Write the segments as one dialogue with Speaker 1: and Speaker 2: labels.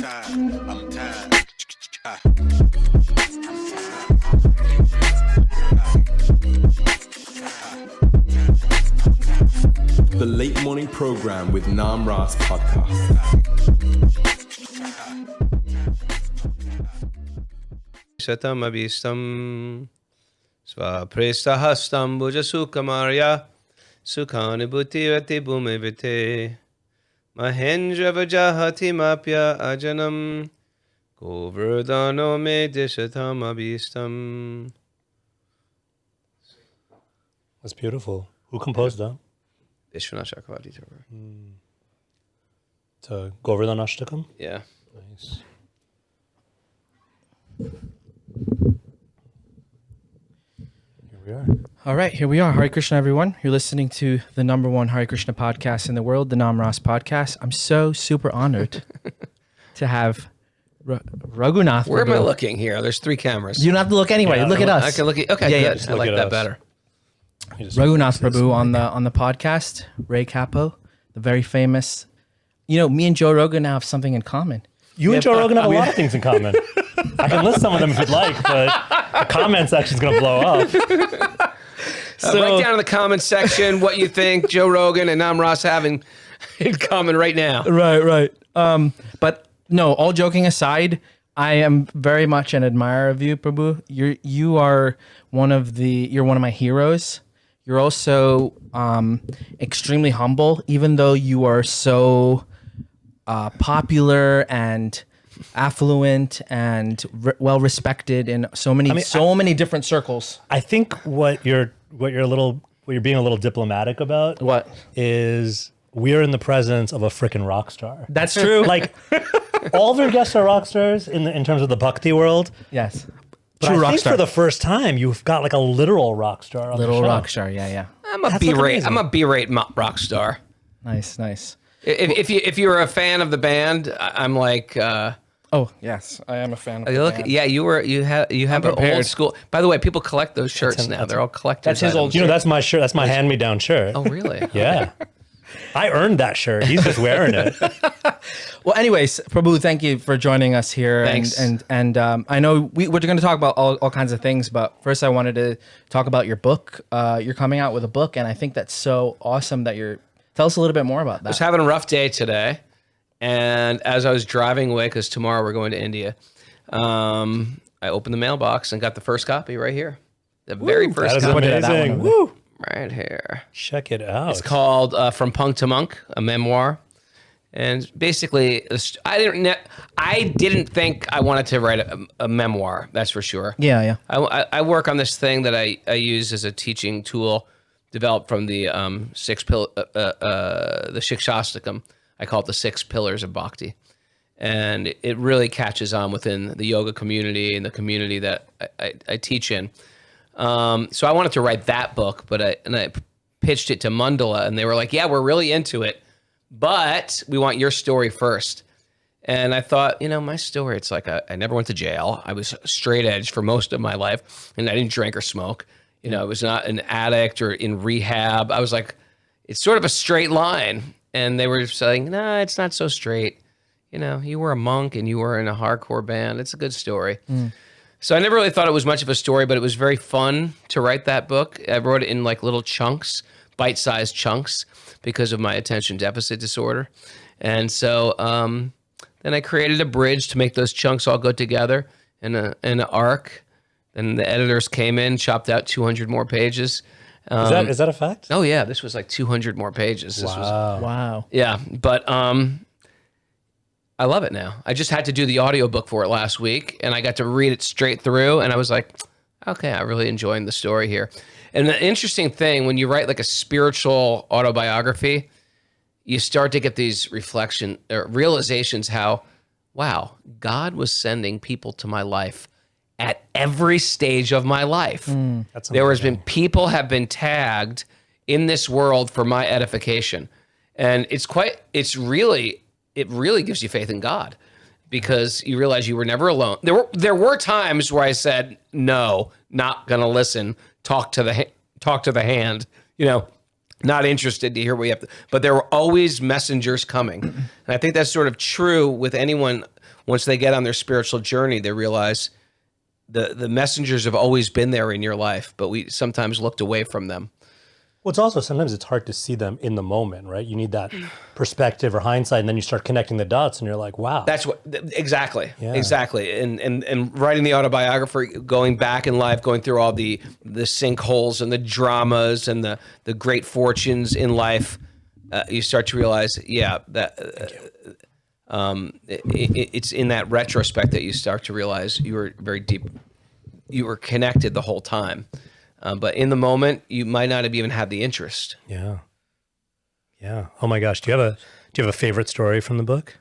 Speaker 1: The Late Morning Program with Nam Ras Podcast.
Speaker 2: Satam abhistam svaprestahastam bhujasukamarya sukhani bhutirati bhumivite mahendra vajahati mapya ajanam govardhano me dishatam abhistam.
Speaker 3: That's beautiful. Who composed that?
Speaker 2: Vishwanath Chakravarti.
Speaker 3: To Govardhan Ashtakam?
Speaker 2: Yeah.
Speaker 3: Nice. Here we are.
Speaker 4: All right, here we are. Hare Krishna, everyone. You're listening to the number one Hare Krishna podcast in the world, the Nam Ras podcast. I'm so super honored to have Raghunath.
Speaker 2: Where am I looking here? There's 3 cameras.
Speaker 4: You don't have to look anyway.
Speaker 3: Yeah,
Speaker 4: look at us.
Speaker 2: I can look at. Okay,
Speaker 4: Yeah,
Speaker 2: good.
Speaker 4: yeah.
Speaker 2: I like
Speaker 3: Look at
Speaker 2: that
Speaker 3: us.
Speaker 2: better.
Speaker 4: Raghunath Prabhu on the podcast. Ray Cappo, the very famous. You know, me and Joe Rogan now have something in common.
Speaker 3: You and Joe Rogan have a lot of things in common. I can list some of them if you'd like, but the comment section's going to blow up.
Speaker 2: Write down in the comments section what you think Joe Rogan and Nam Ras have in common right now.
Speaker 4: Right. But no, all joking aside, I am very much an admirer of you, Prabhu. You're one of my heroes. You're also extremely humble, even though you are so popular and affluent and well respected in so many different circles.
Speaker 3: I think what you're being a little diplomatic about
Speaker 4: What?
Speaker 3: is we're in the presence of a freaking rock star.
Speaker 4: That's true.
Speaker 3: Like all of your guests are rock stars in terms of the bhakti world.
Speaker 4: Yes.
Speaker 3: But
Speaker 4: True
Speaker 3: I
Speaker 4: rock
Speaker 3: think
Speaker 4: star.
Speaker 3: for the first time, you've got like a literal rock star on the
Speaker 4: Little
Speaker 3: show.
Speaker 4: rock star. Yeah.
Speaker 2: I'm a
Speaker 3: That's
Speaker 2: B-rate.
Speaker 3: amazing.
Speaker 2: I'm a B-rate rock star.
Speaker 4: Nice.
Speaker 2: If you're a fan of the band, I'm like.
Speaker 4: Oh yes, I am a fan of the
Speaker 2: Look,
Speaker 4: band.
Speaker 2: yeah, you have an
Speaker 4: prepared.
Speaker 2: old school. By the way, people collect those shirts now. They're all collectors.
Speaker 4: That's his old
Speaker 2: items.
Speaker 3: You know, that's my shirt. That's my hand-me-down shirt.
Speaker 2: Oh, really?
Speaker 3: Yeah. I earned that shirt. He's just wearing it.
Speaker 4: Well, anyways, Prabhu, thank you for joining us here.
Speaker 2: Thanks.
Speaker 4: And I know we're going to talk about all kinds of things, but first I wanted to talk about your book. You're coming out with a book, and I think that's so awesome that tell us a little bit more about
Speaker 2: I was
Speaker 4: that.
Speaker 2: having a rough day today, and as I was driving away, because tomorrow we're going to India, I opened the mailbox and got the first copy right here. The very first
Speaker 3: That is
Speaker 2: copy.
Speaker 4: Put it at that one
Speaker 3: amazing.
Speaker 4: over there.
Speaker 3: Woo.
Speaker 2: Right here.
Speaker 3: Check it out.
Speaker 2: It's called From Punk to Monk, a memoir. And basically, I didn't think I wanted to write a memoir, that's for sure.
Speaker 4: Yeah.
Speaker 2: I work on this thing that I use as a teaching tool developed from the the Shikshastakam. I call it the 6 pillars of bhakti. And it really catches on within the yoga community and the community that I teach in. So I wanted to write that book, but I pitched it to Mandala, and they were like, yeah, we're really into it, but we want your story first. And I thought, my story, it's like I never went to jail. I was straight edge for most of my life, and I didn't drink or smoke. I was not an addict or in rehab. I was like, it's sort of a straight line. And they were saying, no, it's not so straight. You were a monk and you were in a hardcore band. It's a good story. So I never really thought it was much of a story, but it was very fun to write that book. I wrote it in like little chunks, bite-sized chunks, because of my attention deficit disorder. And so then I created a bridge to make those chunks all go together in an arc. And the editors came in, chopped out 200 more pages.
Speaker 3: Is that a fact?
Speaker 2: Oh yeah, this was like 200 more pages. This was,
Speaker 4: Wow.
Speaker 2: yeah, but I love it now. I just had to do the audiobook for it last week, and I got to read it straight through, and I was like, okay, I'm really enjoying the story here. And the interesting thing, when you write like a spiritual autobiography, you start to get these realizations how, wow, God was sending people to my life at every stage of my life. There has been people have been tagged in this world for my edification. And it really gives you faith in God, because you realize you were never alone. There were times where I said, no, not going to listen. Talk to the hand, not interested to hear what you have to, but there were always messengers coming. And I think that's sort of true with anyone. Once they get on their spiritual journey, they realize the messengers have always been there in your life, but we sometimes looked away from them.
Speaker 3: Well, it's also sometimes it's hard to see them in the moment, right? You need that perspective or hindsight, and then you start connecting the dots, and you're like, "Wow."
Speaker 2: That's what exactly.
Speaker 3: Yeah.
Speaker 2: Exactly. And writing the autobiography, going back in life, going through all the sinkholes and the dramas and the great fortunes in life, you start to realize, it's in that retrospect that you start to realize you were very deep, you were connected the whole time. But in the moment, you might not have even had the interest.
Speaker 3: Yeah. Yeah. Oh my gosh. Do you have a favorite story from the book?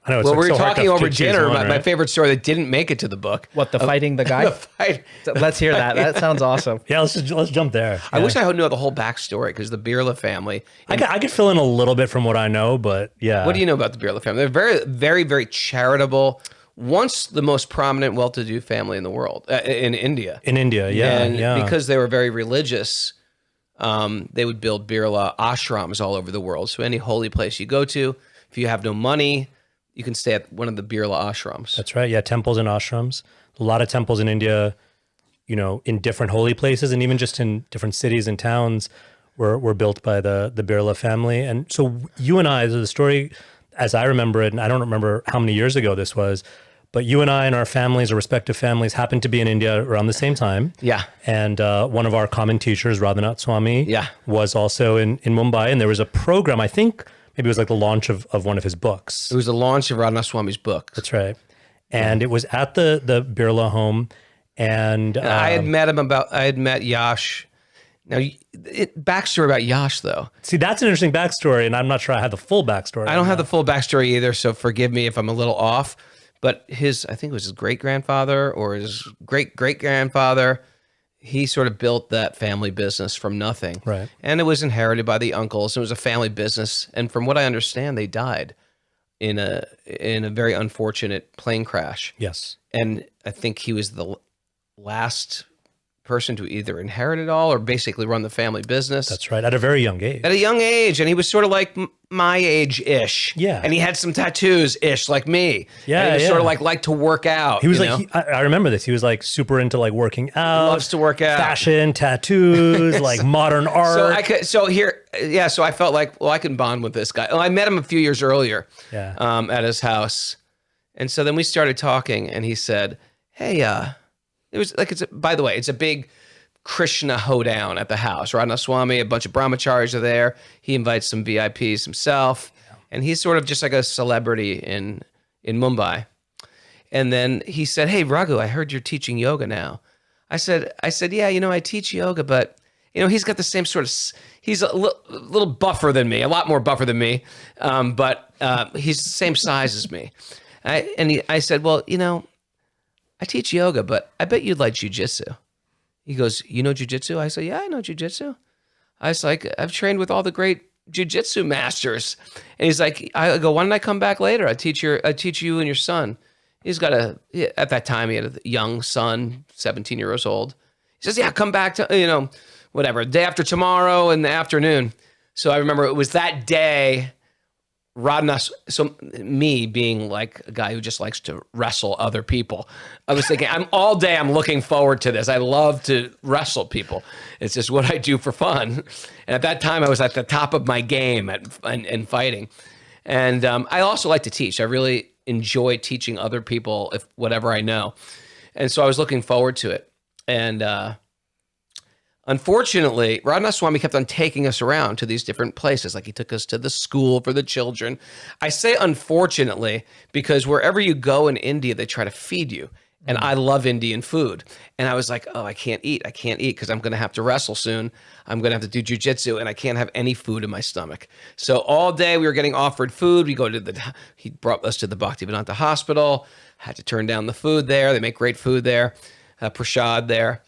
Speaker 3: I know. It's
Speaker 2: Well,
Speaker 3: like
Speaker 2: we were
Speaker 3: so hard
Speaker 2: talking
Speaker 3: to
Speaker 2: over
Speaker 3: choose
Speaker 2: dinner.
Speaker 3: one,
Speaker 2: My
Speaker 3: right?
Speaker 2: favorite story that didn't make it to the book.
Speaker 4: What, the fighting the guy?
Speaker 2: The fight.
Speaker 4: Let's hear that. That sounds awesome.
Speaker 3: Yeah. Let's jump there.
Speaker 2: I
Speaker 3: Yeah.
Speaker 2: wish I knew the whole backstory because the Birla family.
Speaker 3: I could fill in a little bit from what I know, but yeah.
Speaker 2: What do you know about the Birla family? They're very, very, very charitable. Once the most prominent, well-to-do family in the world, in India.
Speaker 3: In India, yeah,
Speaker 2: And
Speaker 3: yeah.
Speaker 2: because they were very religious, they would build Birla ashrams all over the world. So any holy place you go to, if you have no money, you can stay at one of the Birla ashrams.
Speaker 3: That's right. Yeah, temples and ashrams. A lot of temples in India, in different holy places, and even just in different cities and towns, were built by the Birla family. And so you and I, the story, as I remember it, and I don't remember how many years ago this was, but you and I and our families, our respective families, happened to be in India around the same time.
Speaker 2: Yeah.
Speaker 3: And one of our common teachers, Raghunath Swami,
Speaker 2: Yeah.
Speaker 3: was also in Mumbai. And there was a program, I think maybe it was like the launch of one of his books.
Speaker 2: It was the launch of Raghunath Swami's book.
Speaker 3: That's right. And it was at the Birla home. And
Speaker 2: I had met Yash. Now, backstory about Yash, though.
Speaker 3: see, that's an interesting backstory. And I'm not sure I have the full backstory.
Speaker 2: I don't have the full backstory either, so forgive me if I'm a little off. But I think it was his great-grandfather or his great-great-grandfather, he sort of built that family business from nothing.
Speaker 3: Right.
Speaker 2: And it was inherited by the uncles. It was a family business. And from what I understand, they died in a very unfortunate plane crash.
Speaker 3: Yes.
Speaker 2: And I think he was the last person to either inherit it all or basically run the family business.
Speaker 3: That's right. At a very young age.
Speaker 2: At a young age, and he was sort of like my age-ish.
Speaker 3: Yeah.
Speaker 2: And he had some tattoos-ish, like me.
Speaker 3: Yeah,
Speaker 2: And he was
Speaker 3: yeah.
Speaker 2: sort of liked to work out.
Speaker 3: He was
Speaker 2: you
Speaker 3: like,
Speaker 2: know?
Speaker 3: I remember this. He was like super into like working out.
Speaker 2: Loves to work out.
Speaker 3: Fashion, tattoos, like modern art.
Speaker 2: So I felt like, well, I can bond with this guy. Well, I met him a few years earlier at his house. And so then we started talking, and he said, hey, it was like, by the way, it's a big Krishna hoedown at the house. Raghunath Swami, a bunch of brahmacharis are there. He invites some VIPs himself, and he's sort of just like a celebrity in Mumbai. And then he said, "Hey, Raghu, I heard you're teaching yoga now." I said, "Yeah, I teach yoga, but he's got the same sort of. He's a little buffer than me, a lot more buffer than me, but he's the same size as me." I said, "Well, I teach yoga, but I bet you'd like jujitsu." He goes, "You know jujitsu?" I said, "Yeah, I know jujitsu." I was like, "I've trained with all the great jujitsu masters." And he's like, I go, "Why don't I come back later? I teach you and your son." He's got at that time he had a young son, 17 years old. He says, "Yeah, come back to, whatever, day after tomorrow in the afternoon." So I remember it was that day. Raghunath, so me being like a guy who just likes to wrestle other people, I was thinking, I'm looking forward to this. I love to wrestle people. It's just what I do for fun. And at that time, I was at the top of my game in fighting. And I also like to teach. I really enjoy teaching other people whatever I know. And so I was looking forward to it. And unfortunately, Raghunath Swami kept on taking us around to these different places. Like he took us to the school for the children. I say unfortunately because wherever you go in India, they try to feed you. And I love Indian food. And I was like, oh, I can't eat because I'm going to have to wrestle soon. I'm going to have to do jujitsu and I can't have any food in my stomach. So all day we were getting offered food. He brought us to the Bhaktivedanta hospital, had to turn down the food there. They make great food there, prasad there.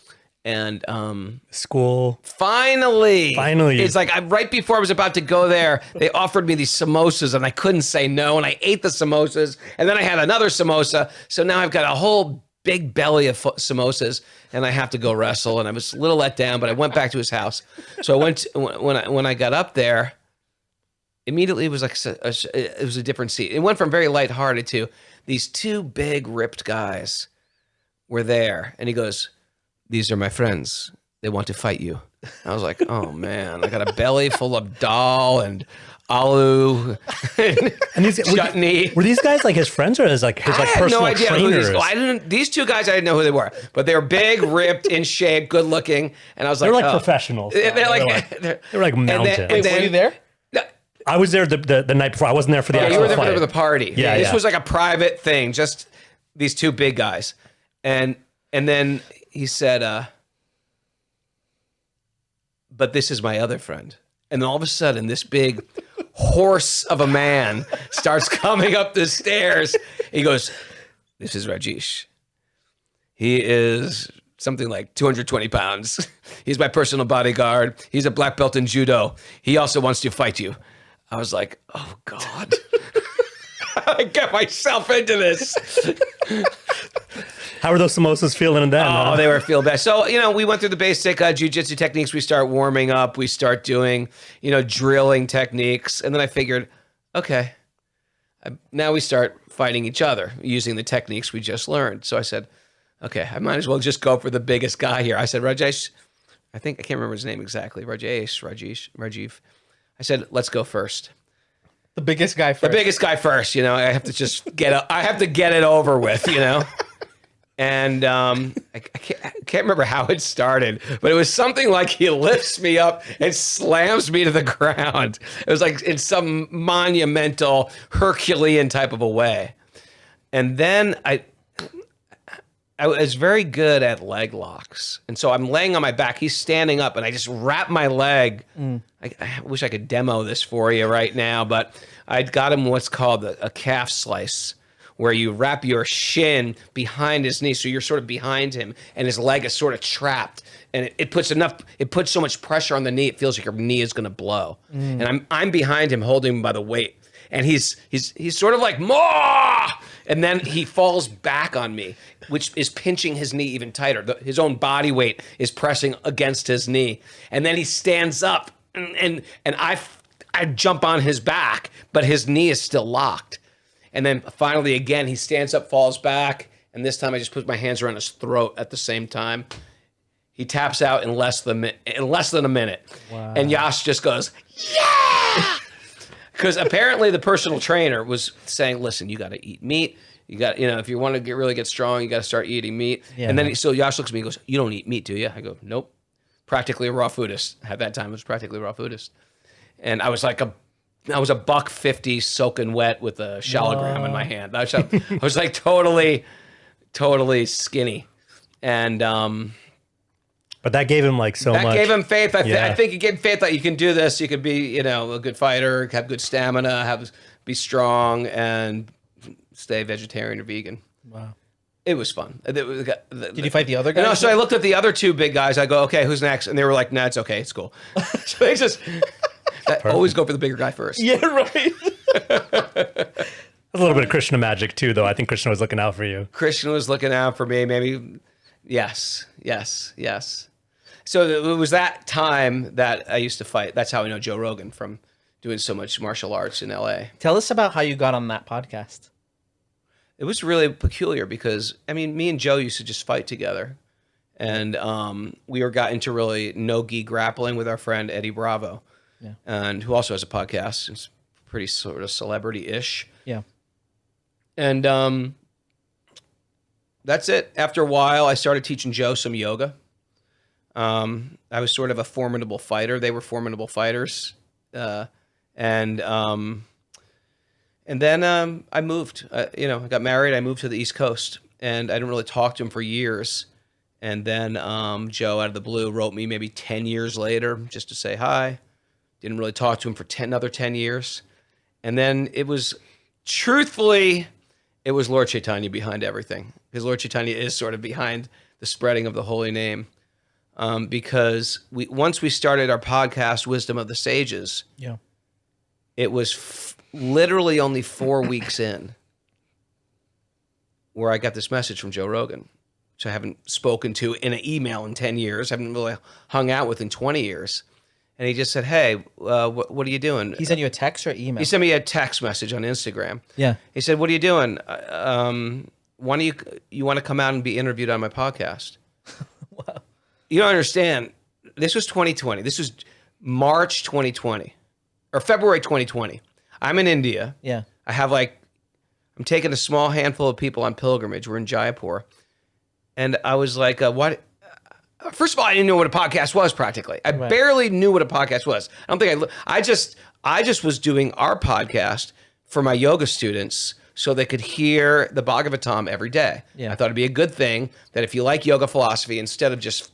Speaker 2: And
Speaker 3: school.
Speaker 2: Finally,
Speaker 3: it's
Speaker 2: like right before I was about to go there, they offered me these samosas, and I couldn't say no. And I ate the samosas, and then I had another samosa. So now I've got a whole big belly of samosas, and I have to go wrestle. And I was a little let down, but I went back to his house. So I went when I got up there. Immediately, it was like it was a different scene. It went from very lighthearted to these two big ripped guys were there, and he goes, "These are my friends. They want to fight you." I was like, "Oh man, I got a belly full of dal and aloo and chutney."
Speaker 3: Were these guys like his friends or his personal
Speaker 2: no idea
Speaker 3: trainers?
Speaker 2: These two guys, I didn't know who they were, but they were big, ripped, in shape, good looking, and I was like,
Speaker 3: They're like professionals.
Speaker 2: They're
Speaker 3: like mountains.
Speaker 4: Wait, were you there?
Speaker 3: I was there the night before. I wasn't there for the actual
Speaker 2: you were there
Speaker 3: fight.
Speaker 2: for the party.
Speaker 3: Yeah,
Speaker 2: This was like a private thing, just these two big guys. And then he said, "But this is my other friend." And then all of a sudden, this big horse of a man starts coming up the stairs. He goes, "This is Rajesh. He is something like 220 pounds. He's my personal bodyguard. He's a black belt in judo. He also wants to fight you." I was like, "Oh God." I got myself into this.
Speaker 3: How were those samosas feeling then?
Speaker 2: Oh, they were feeling bad. So, we went through the basic jiu-jitsu techniques. We start warming up. We start doing, drilling techniques. And then I figured, okay, now we start fighting each other using the techniques we just learned. So I said, okay, I might as well just go for the biggest guy here. I said, Rajesh, I can't remember his name exactly. Rajiv. I said, let's go first.
Speaker 4: The biggest guy first.
Speaker 2: The biggest guy first. I have to just I have to get it over with, And I can't remember how it started, but it was something like he lifts me up and slams me to the ground. It was like in some monumental Herculean type of a way. And then I was very good at leg locks. And so I'm laying on my back. He's standing up, and I just wrap my leg. I wish I could demo this for you right now, but I'd got him what's called a calf slice, where you wrap your shin behind his knee, so you're sort of behind him, and his leg is sort of trapped, and it puts so much pressure on the knee, it feels like your knee is going to blow. And I'm behind him, holding him by the weight, and he's sort of like, "More!" And then he falls back on me, which is pinching his knee even tighter. His own body weight is pressing against his knee, and then he stands up, and I jump on his back, but his knee is still locked. And then finally, again, he stands up, falls back, and this time I just put my hands around his throat at the same time. He taps out in less than a minute. Wow. And Yash just goes, "Yeah!" Because apparently the personal trainer was saying, "Listen, you got to eat meat. You got, if you want to really get strong, you got to start eating meat." Yeah. And then so Yash looks at me and goes, "You don't eat meat, do you?" I go, "Nope. Practically a raw foodist." At that time, I was practically a raw foodist. And I was like $150 soaking wet with a shallogram in my hand. I was like totally skinny. And
Speaker 3: but that gave him like so much. That
Speaker 2: gave him faith. I think it gave faith that you can do this. You could be, a good fighter, have good stamina, be strong, and stay vegetarian or vegan.
Speaker 4: Wow.
Speaker 2: It was fun.
Speaker 4: Did you fight the other guys?
Speaker 2: No, so I looked at the other two big guys. I go, "Okay, who's next?" And they were like, "Nah, it's okay. It's cool." So they just always go for the bigger guy first.
Speaker 4: Yeah, right.
Speaker 3: A little bit of Krishna magic too, though. I think Krishna was looking out for you.
Speaker 2: Krishna was looking out for me. Maybe, yes. So it was that time that I used to fight. That's how I know Joe Rogan, from doing so much martial arts in LA.
Speaker 4: Tell us about how you got on that podcast.
Speaker 2: It was really peculiar because, me and Joe used to just fight together. And we got into really no-gi grappling with our friend Eddie Bravo, and who also has a podcast. It's pretty sort of celebrity-ish.
Speaker 4: Yeah.
Speaker 2: And that's it. After a while, I started teaching Joe some yoga. I was sort of a formidable fighter. They were formidable fighters. And then I moved. I got married. I moved to the East Coast, and I didn't really talk to him for years. And then Joe, out of the blue, wrote me maybe 10 years later just to say hi. Didn't really talk to him for another 10 years. And then it was, truthfully, it was Lord Chaitanya behind everything. Because Lord Chaitanya is sort of behind the spreading of the holy name. Because once we started our podcast, Wisdom of the Sages, it was literally only 4 weeks in. where I got this message from Joe Rogan, which I haven't spoken to in an email in 10 years, haven't really hung out with in 20 years. And he just said, hey, what are you doing?
Speaker 4: He sent you a text or email?
Speaker 2: He sent me a text message on Instagram.
Speaker 4: Yeah.
Speaker 2: He said, what are you doing? Why do you want to come out and be interviewed on my podcast?
Speaker 4: Wow.
Speaker 2: You don't understand. This was 2020. This was March 2020 or February 2020. I'm in India.
Speaker 4: Yeah.
Speaker 2: I have I'm taking a small handful of people on pilgrimage. We're in Jaipur. And I was like, what? First of all, I didn't know what a podcast was practically. I barely knew what a podcast was. I don't think I just was doing our podcast for my yoga students so they could hear the Bhagavatam every day.
Speaker 4: Yeah.
Speaker 2: I thought it'd be a good thing that if you like yoga philosophy, instead of just,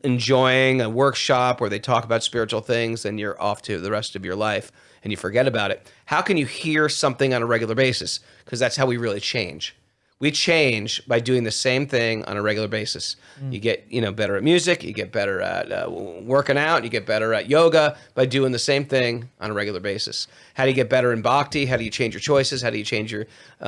Speaker 2: enjoying a workshop where they talk about spiritual things and you're off to the rest of your life and you forget about it, how can you hear something on a regular basis? Because that's how we really change. We change by doing the same thing on a regular basis. You get, better at music. You get better at working out. You get better at yoga by doing the same thing on a regular basis. How do you get better in bhakti? How do you change your choices? How do you change your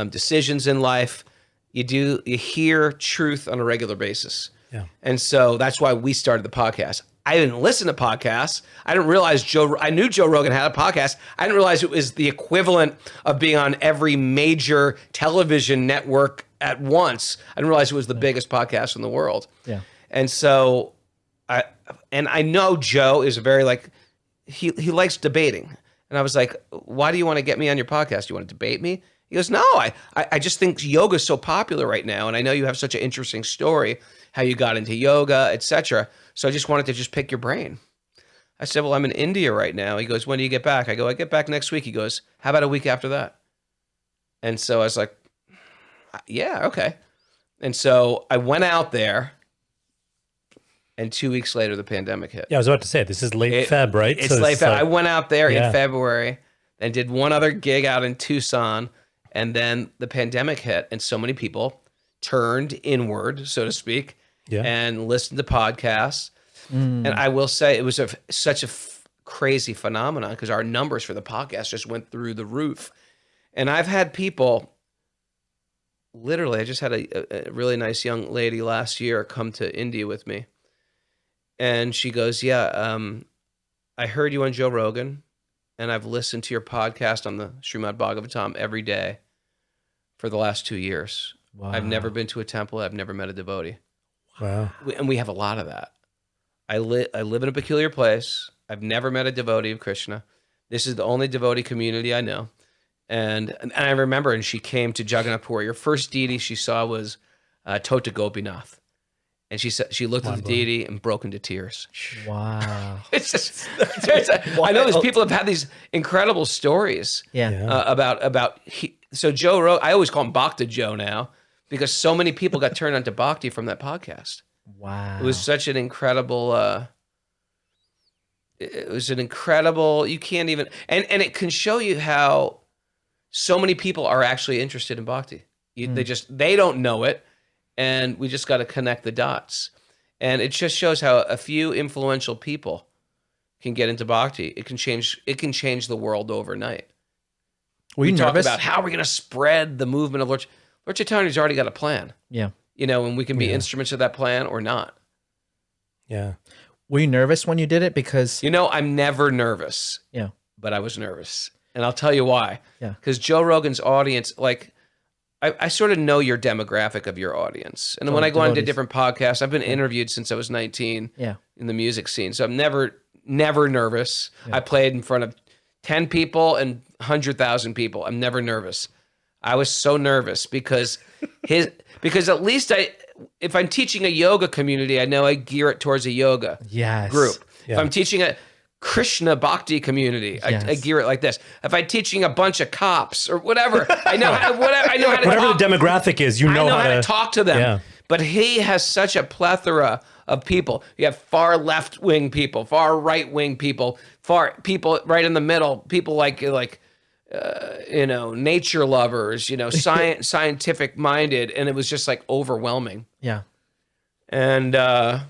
Speaker 2: decisions in life? You hear truth on a regular basis.
Speaker 3: Yeah.
Speaker 2: And so that's why we started the podcast. I didn't listen to podcasts. I didn't realize I knew Joe Rogan had a podcast. I didn't realize it was the equivalent of being on every major television network at once. I didn't realize it was the biggest podcast in the world.
Speaker 4: Yeah.
Speaker 2: And so I know Joe is very he likes debating. And I was like, why do you want to get me on your podcast? You want to debate me? He goes, no, I just think yoga is so popular right now. And I know you have such an interesting story, how you got into yoga, etc. So I just wanted to just pick your brain. I said, well, I'm in India right now. He goes, when do you get back? I go, I get back next week. He goes, how about a week after that? And so I was like, yeah, okay. And so I went out there, and 2 weeks later, the pandemic hit.
Speaker 3: Yeah, I was about to say, this is late Feb, right?
Speaker 2: It's late Feb. I went out there
Speaker 3: Yeah.
Speaker 2: in February and did one other gig out in Tucson, and then the pandemic hit, and so many people turned inward, so to speak, and listened to podcasts. And I will say it was such a crazy phenomenon because our numbers for the podcast just went through the roof. And I've had people, literally, I just had a really nice young lady last year come to India with me. And she goes, yeah, I heard you on Joe Rogan, and I've listened to your podcast on the Srimad Bhagavatam every day for the last 2 years.
Speaker 4: Wow.
Speaker 2: I've never been to a temple. I've never met a devotee.
Speaker 3: Wow.
Speaker 2: And we have a lot of that. I live in a peculiar place. I've never met a devotee of Krishna. This is the only devotee community I know. And I remember, and she came to Jagannath Puri. Her first deity she saw was Tota Gopinath. And she looked at the deity and broke into tears.
Speaker 4: Wow.
Speaker 2: It's just, I know these people have had these incredible stories about so Joe wrote, I always call him Bhakta Joe now, because so many people got turned onto bhakti from that podcast.
Speaker 4: Wow.
Speaker 2: It was such an incredible, you can't even, and it can show you how so many people are actually interested in bhakti. They don't know it. And we just got to connect the dots. And it just shows how a few influential people can get into bhakti. It can change the world overnight.
Speaker 4: Were you
Speaker 2: we talk
Speaker 4: nervous?
Speaker 2: about how we're going to spread the movement of Lord Chaitanya's already got a plan.
Speaker 4: Yeah.
Speaker 2: And we can be instruments of that plan or not.
Speaker 3: Yeah.
Speaker 4: Were you nervous when you did it? Because
Speaker 2: I'm never nervous.
Speaker 4: Yeah.
Speaker 2: But I was nervous. And I'll tell you why.
Speaker 4: Yeah.
Speaker 2: Because Joe Rogan's audience, I sort of know your demographic of your audience. And when I go into different podcasts, I've been interviewed since I was 19 in the music scene. So I'm never nervous. I played in front of 10 people and 100,000 people. I'm never nervous. I was so nervous because at least if I'm teaching a yoga community, I know I gear it towards a yoga group.
Speaker 3: Yeah.
Speaker 2: If I'm teaching a Krishna Bhakti community, I gear it like this. If I'm teaching a bunch of cops or whatever, I know how to
Speaker 3: Whatever the demographic is,
Speaker 2: I know how to talk to them.
Speaker 3: Yeah.
Speaker 2: But he has such a plethora of people. You have far left-wing people, far right-wing people, far people right in the middle, people like nature lovers, scientific minded, and it was just overwhelming.
Speaker 4: Yeah.
Speaker 2: And I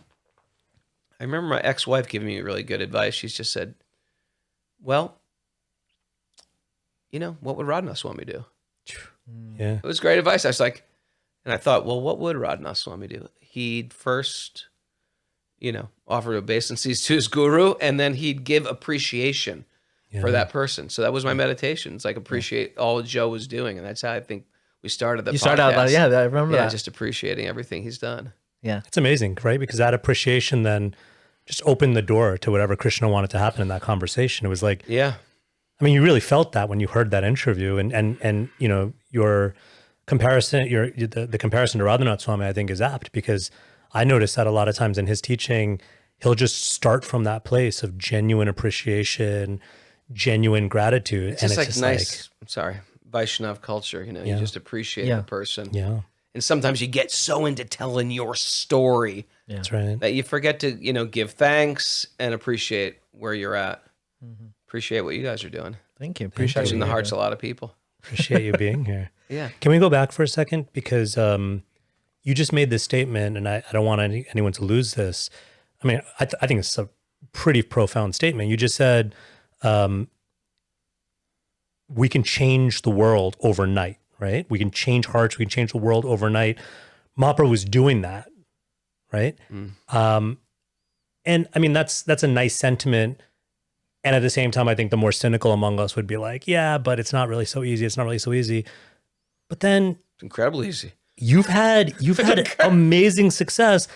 Speaker 2: remember my ex-wife giving me really good advice. She's just said, well, what would Raghunath want me to do?
Speaker 3: Yeah.
Speaker 2: It was great advice. I was like, and I thought, well, what would Raghunath Swami do? He'd first, offer obeisances to his guru, and then he'd give appreciation for that person. So that was my meditation. It's like appreciate all Joe was doing, and that's how I think we started the podcast.
Speaker 4: You started out, I remember that.
Speaker 2: Just appreciating everything he's done.
Speaker 4: Yeah.
Speaker 3: It's amazing, right? Because that appreciation then just opened the door to whatever Krishna wanted to happen in that conversation. It was like,
Speaker 2: Yeah.
Speaker 3: I mean, you really felt that when you heard that interview, and your comparison, the comparison to Raghunath Swami, I think, is apt, because I noticed that a lot of times in his teaching, he'll just start from that place of genuine appreciation, genuine gratitude,
Speaker 2: It's just nice. I'm sorry, Vaishnav culture. You just appreciate the person.
Speaker 3: Yeah,
Speaker 2: and sometimes you get so into telling your story
Speaker 3: that's right.
Speaker 2: that you forget to give thanks and appreciate where you're at. Appreciate what you guys are doing.
Speaker 4: Thank you. Appreciate
Speaker 2: Touching the
Speaker 4: you.
Speaker 2: hearts of a lot of people.
Speaker 3: Appreciate you being here.
Speaker 2: Yeah.
Speaker 3: Can we go back for a second? Because you just made this statement, and I don't want anyone to lose this. I mean, I think it's a pretty profound statement. You just said we can change the world overnight, right? We can change hearts. We can change the world overnight. Mahaprabhu was doing that, right? And I mean, that's a nice sentiment. And at the same time, I think the more cynical among us would be like, yeah, but it's not really so easy. It's not really so easy. But then
Speaker 2: It's incredibly easy.
Speaker 3: you've had amazing success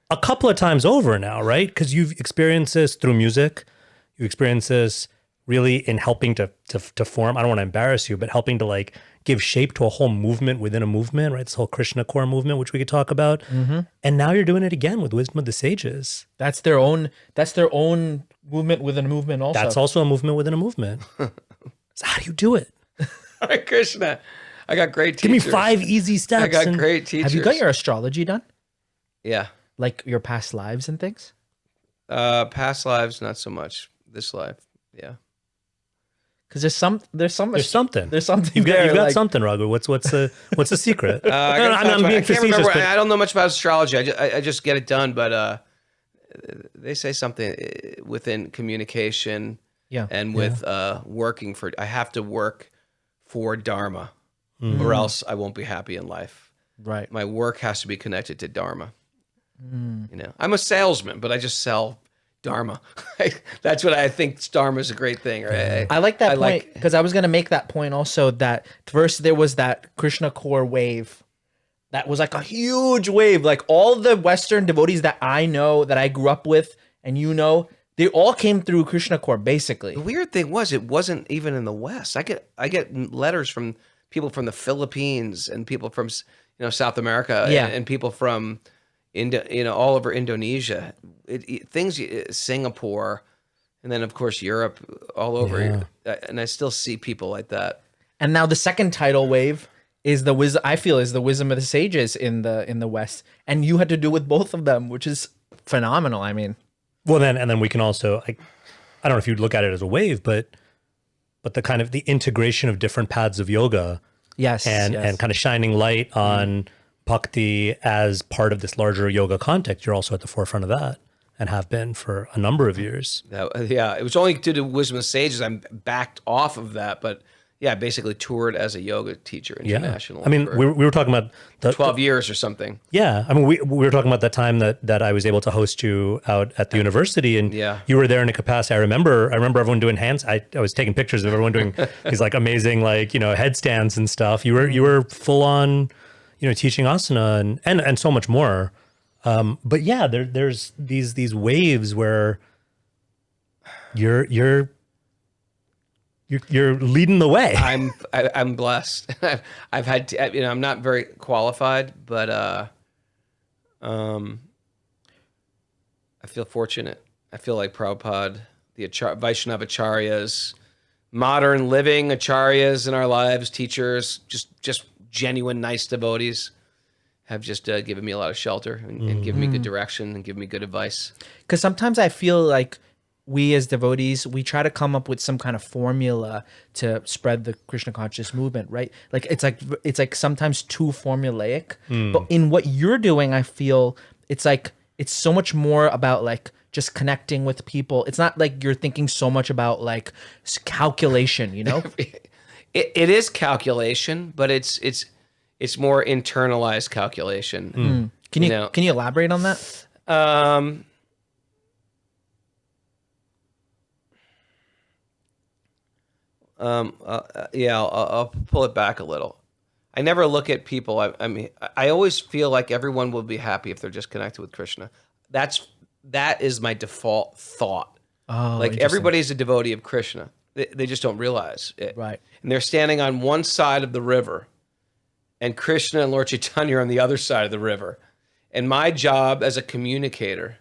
Speaker 3: a couple of times over now, right? Because you've experienced this through music. You experienced this really in helping to form, I don't want to embarrass you, but helping to like give shape to a whole movement within a movement, right? This whole Krishna core movement, which we could talk about. And now you're doing it again with Wisdom of the Sages.
Speaker 4: That's their own movement within a movement also.
Speaker 3: That's also a movement within a movement. So how do you do it?
Speaker 2: Hare Krishna. I got great
Speaker 3: Give
Speaker 2: teachers.
Speaker 3: me 5 easy steps.
Speaker 2: I got
Speaker 3: and-
Speaker 2: great teachers.
Speaker 4: Have you got your astrology done?
Speaker 2: Yeah.
Speaker 4: Like your past lives and things?
Speaker 2: Past lives, not so much. This life, yeah.
Speaker 4: Because there's something.
Speaker 3: There's something.
Speaker 4: You've
Speaker 3: You've got something, Raghu. What's the secret? I'm being
Speaker 2: I can't
Speaker 3: facetious,
Speaker 2: remember.
Speaker 3: but
Speaker 2: I don't know much about astrology. I just get it done. But they say something within communication
Speaker 4: Yeah.
Speaker 2: and with working for. I have to work for Dharma, or else I won't be happy in life.
Speaker 4: Right.
Speaker 2: My work has to be connected to Dharma. I'm a salesman, but I just sell Dharma. That's what I think. Dharma is a great thing. Right?
Speaker 4: I like that point because I was going to make that point also, that first there was that Krishna core wave. That was like a huge wave. Like all the Western devotees that I know, that I grew up with, and they all came through Krishna core basically.
Speaker 2: The weird thing was, it wasn't even in the West. I get letters from people from the Philippines and people from South America and people from all over Indonesia, Singapore, and then of course Europe, all over. And I still see people like that.
Speaker 4: And now the second tidal wave is the wisdom. I feel is the wisdom of the sages in the West, and you had to do with both of them, which is phenomenal. I mean,
Speaker 3: well, then we can also, I don't know if you'd look at it as a wave, but the kind of the integration of different paths of yoga, and kind of shining light on bhakti as part of this larger yoga context. You're also at the forefront of that, and have been for a number of years.
Speaker 2: It was only due to Wisdom of Sages I'm backed off of that, but I basically toured as a yoga teacher internationally.
Speaker 3: I mean, we were talking about
Speaker 2: 12 years or something.
Speaker 3: Yeah, I mean, we were talking about that time that I was able to host you out at the university, and you were there in a capacity. I remember everyone doing hands. I was taking pictures of everyone doing these like amazing headstands and stuff. You were full on, teaching asana and so much more. But yeah, there's these waves where you're leading the way.
Speaker 2: I'm blessed. I've had I'm not very qualified, but I feel fortunate. I feel like Prabhupada, the Vaishnava acharyas, modern living acharyas in our lives, teachers, just genuine nice devotees, have just given me a lot of shelter and given me good direction and given me good advice.
Speaker 4: Because sometimes I feel like we as devotees, we try to come up with some kind of formula to spread the Krishna conscious movement, right? Like it's like sometimes too formulaic. But in what you're doing, I feel it's so much more about like just connecting with people. It's not like you're thinking so much about like calculation,
Speaker 2: It is calculation, but it's more internalized calculation.
Speaker 4: Can you elaborate on that?
Speaker 2: Yeah, I'll pull it back a little. I never look at people. I mean, I always feel like everyone will be happy if they're just connected with Krishna. That is my default thought.
Speaker 4: Oh,
Speaker 2: Like
Speaker 4: interesting.
Speaker 2: everybody's a devotee of Krishna. They just don't realize it.
Speaker 4: Right.
Speaker 2: And they're standing on one side of the river, and Krishna and Lord Chaitanya are on the other side of the river. And my job as a communicator,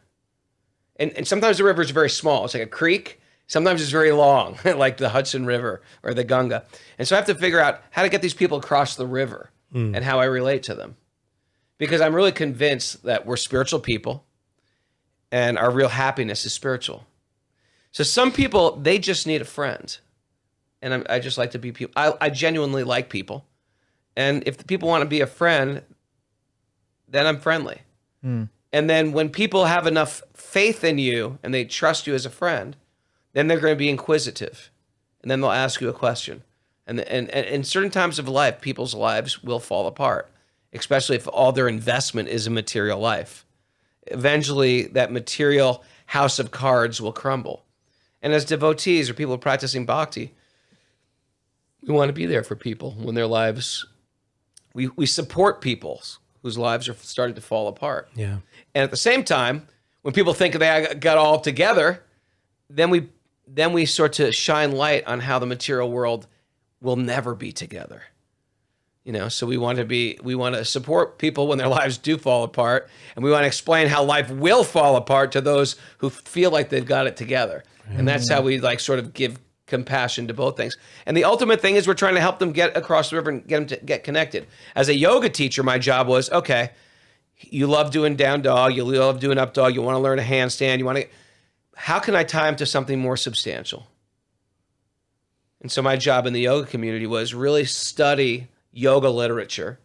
Speaker 2: and sometimes the river is very small. It's like a creek. Sometimes it's very long, like the Hudson River or the Ganga. And so I have to figure out how to get these people across the river and how I relate to them. Because I'm really convinced that we're spiritual people and our real happiness is spiritual. So some people, they just need a friend. And I just like to be people. I genuinely like people. And if the people want to be a friend, then I'm friendly. And then when people have enough faith in you and they trust you as a friend, then they're going to be inquisitive. And then they'll ask you a question. And in certain times of life, people's lives will fall apart, especially if all their investment is in material life. Eventually, that material house of cards will crumble. And as devotees or people practicing bhakti, we want to be there for people when their lives, we support people whose lives are starting to fall apart.
Speaker 3: Yeah.
Speaker 2: And at the same time, when people think they got all together, then we start to shine light on how the material world will never be together. So we want to support people when their lives do fall apart, and we want to explain how life will fall apart to those who feel like they've got it together. And that's how we sort of give compassion to both things. And the ultimate thing is we're trying to help them get across the river and get them to get connected. As a yoga teacher, my job was, okay, you love doing down dog, you love doing up dog, you want to learn a handstand, how can I tie them to something more substantial? And so my job in the yoga community was really study yoga literature,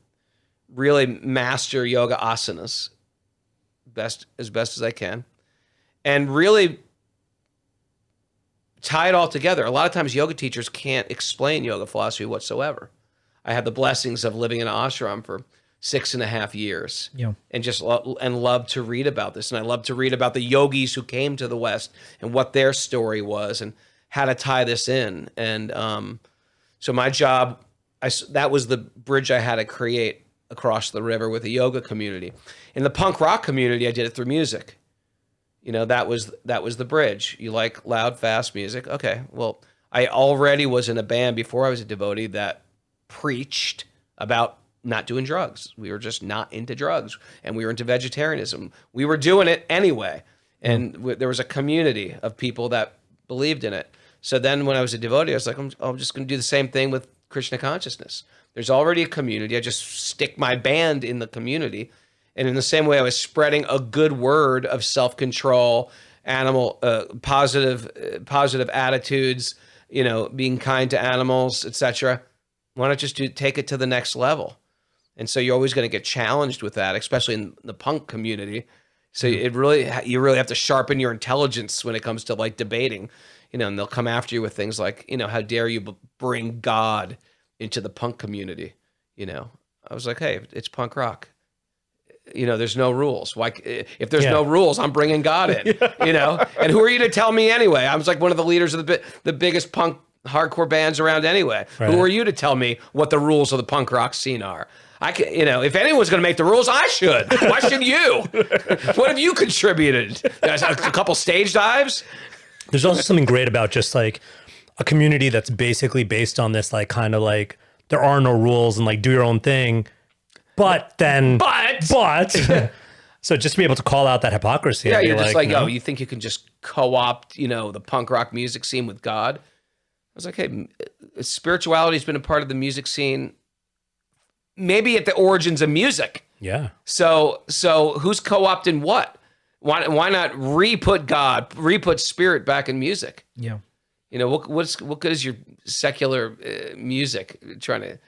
Speaker 2: really master yoga asanas as best as I can, and really tie it all together. A lot of times yoga teachers can't explain yoga philosophy whatsoever. I had the blessings of living in an ashram for 6.5 years, and just love to read about this. And I love to read about the yogis who came to the West and what their story was and how to tie this in. And so my job, that was the bridge I had to create across the river with the yoga community. In the punk rock community, I did it through music. That was the bridge. You like loud, fast music? Okay, well, I already was in a band before I was a devotee that preached about not doing drugs. We were just not into drugs, and we were into vegetarianism. We were doing it anyway, and there was a community of people that believed in it. So then when I was a devotee, I was like, I'm just going to do the same thing with Krishna consciousness. There's already a community. I just stick my band in the community. And in the same way, I was spreading a good word of self-control, positive attitudes, being kind to animals, etc. Why not just take it to the next level? And so you're always going to get challenged with that, especially in the punk community. So you really have to sharpen your intelligence when it comes to debating, and they'll come after you with things like, how dare you bring God into the punk community? I was like, hey, it's punk rock. There's no rules. Why, if there's no rules, I'm bringing God in, and who are you to tell me anyway? I was like one of the leaders of the biggest punk hardcore bands around anyway. Right. Who are you to tell me what the rules of the punk rock scene are? I can, if anyone's going to make the rules, I should. Why should you? What have you contributed? A couple stage dives?
Speaker 3: There's also something great about just a community that's basically based on this kind of there are no rules and do your own thing. But so just to be able to call out that hypocrisy.
Speaker 2: Yeah, you're just oh, you think you can just co-opt, the punk rock music scene with God? I was like, hey, spirituality has been a part of the music scene, maybe at the origins of music.
Speaker 3: Yeah.
Speaker 2: So who's co-opting what? Why not re-put spirit back in music?
Speaker 4: Yeah.
Speaker 2: What good is your secular music trying to